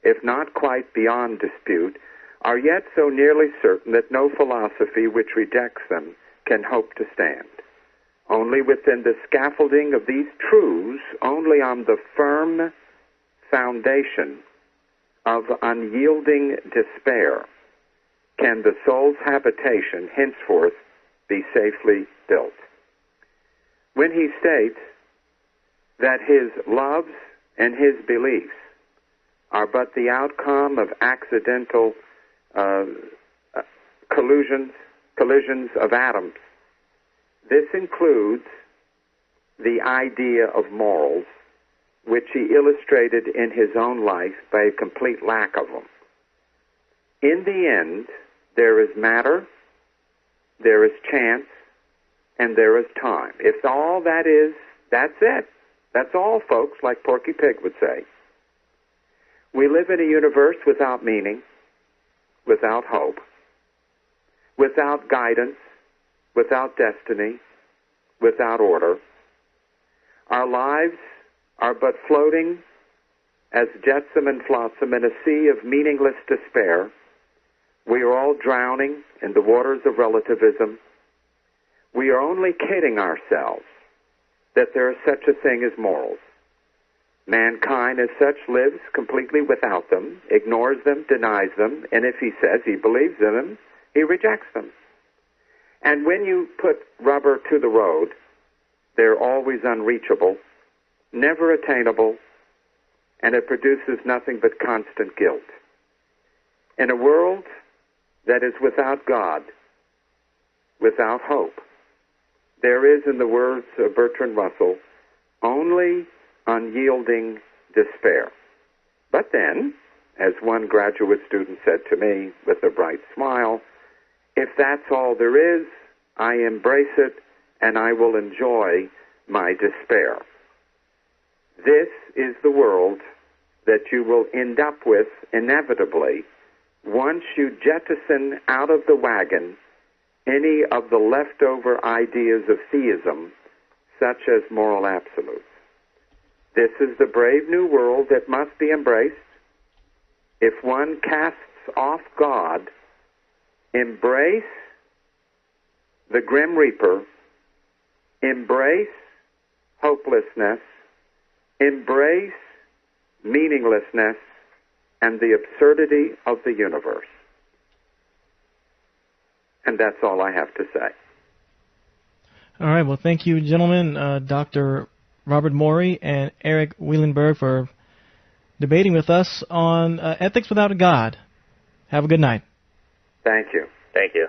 if not quite beyond dispute, are yet so nearly certain that no philosophy which rejects them can hope to stand. Only within the scaffolding of these truths, only on the firm foundation of unyielding despair, can the soul's habitation henceforth be safely built. When he states that his loves and his beliefs are but the outcome of accidental collisions of atoms, this includes the idea of morals, which he illustrated in his own life by a complete lack of them. In the end, there is matter, there is chance, and there is time. If all that is, that's it. That's all, folks, like Porky Pig would say. We live in a universe without meaning, without hope, without guidance, without destiny, without order. Our lives are but floating as jetsam and flotsam in a sea of meaningless despair. We are all drowning in the waters of relativism. We are only kidding ourselves that there is such a thing as morals. Mankind as such lives completely without them, ignores them, denies them, and if he says he believes in them, he rejects them. And when you put rubber to the road, they're always unreachable, never attainable, and it produces nothing but constant guilt. In a world that is without God, without hope, there is, in the words of Bertrand Russell, only unyielding despair. But then, as one graduate student said to me with a bright smile, if that's all there is, I embrace it and I will enjoy my despair. This is the world that you will end up with inevitably once you jettison out of the wagon any of the leftover ideas of theism, such as moral absolutes. This is the brave new world that must be embraced. If one casts off God, embrace the Grim Reaper, embrace hopelessness, embrace meaninglessness, and the absurdity of the universe. And that's all I have to say. All right. Well, thank you, gentlemen, Dr. Robert Morey and Erik Wielenberg, for debating with us on ethics without a God. Have a good night. Thank you. Thank you.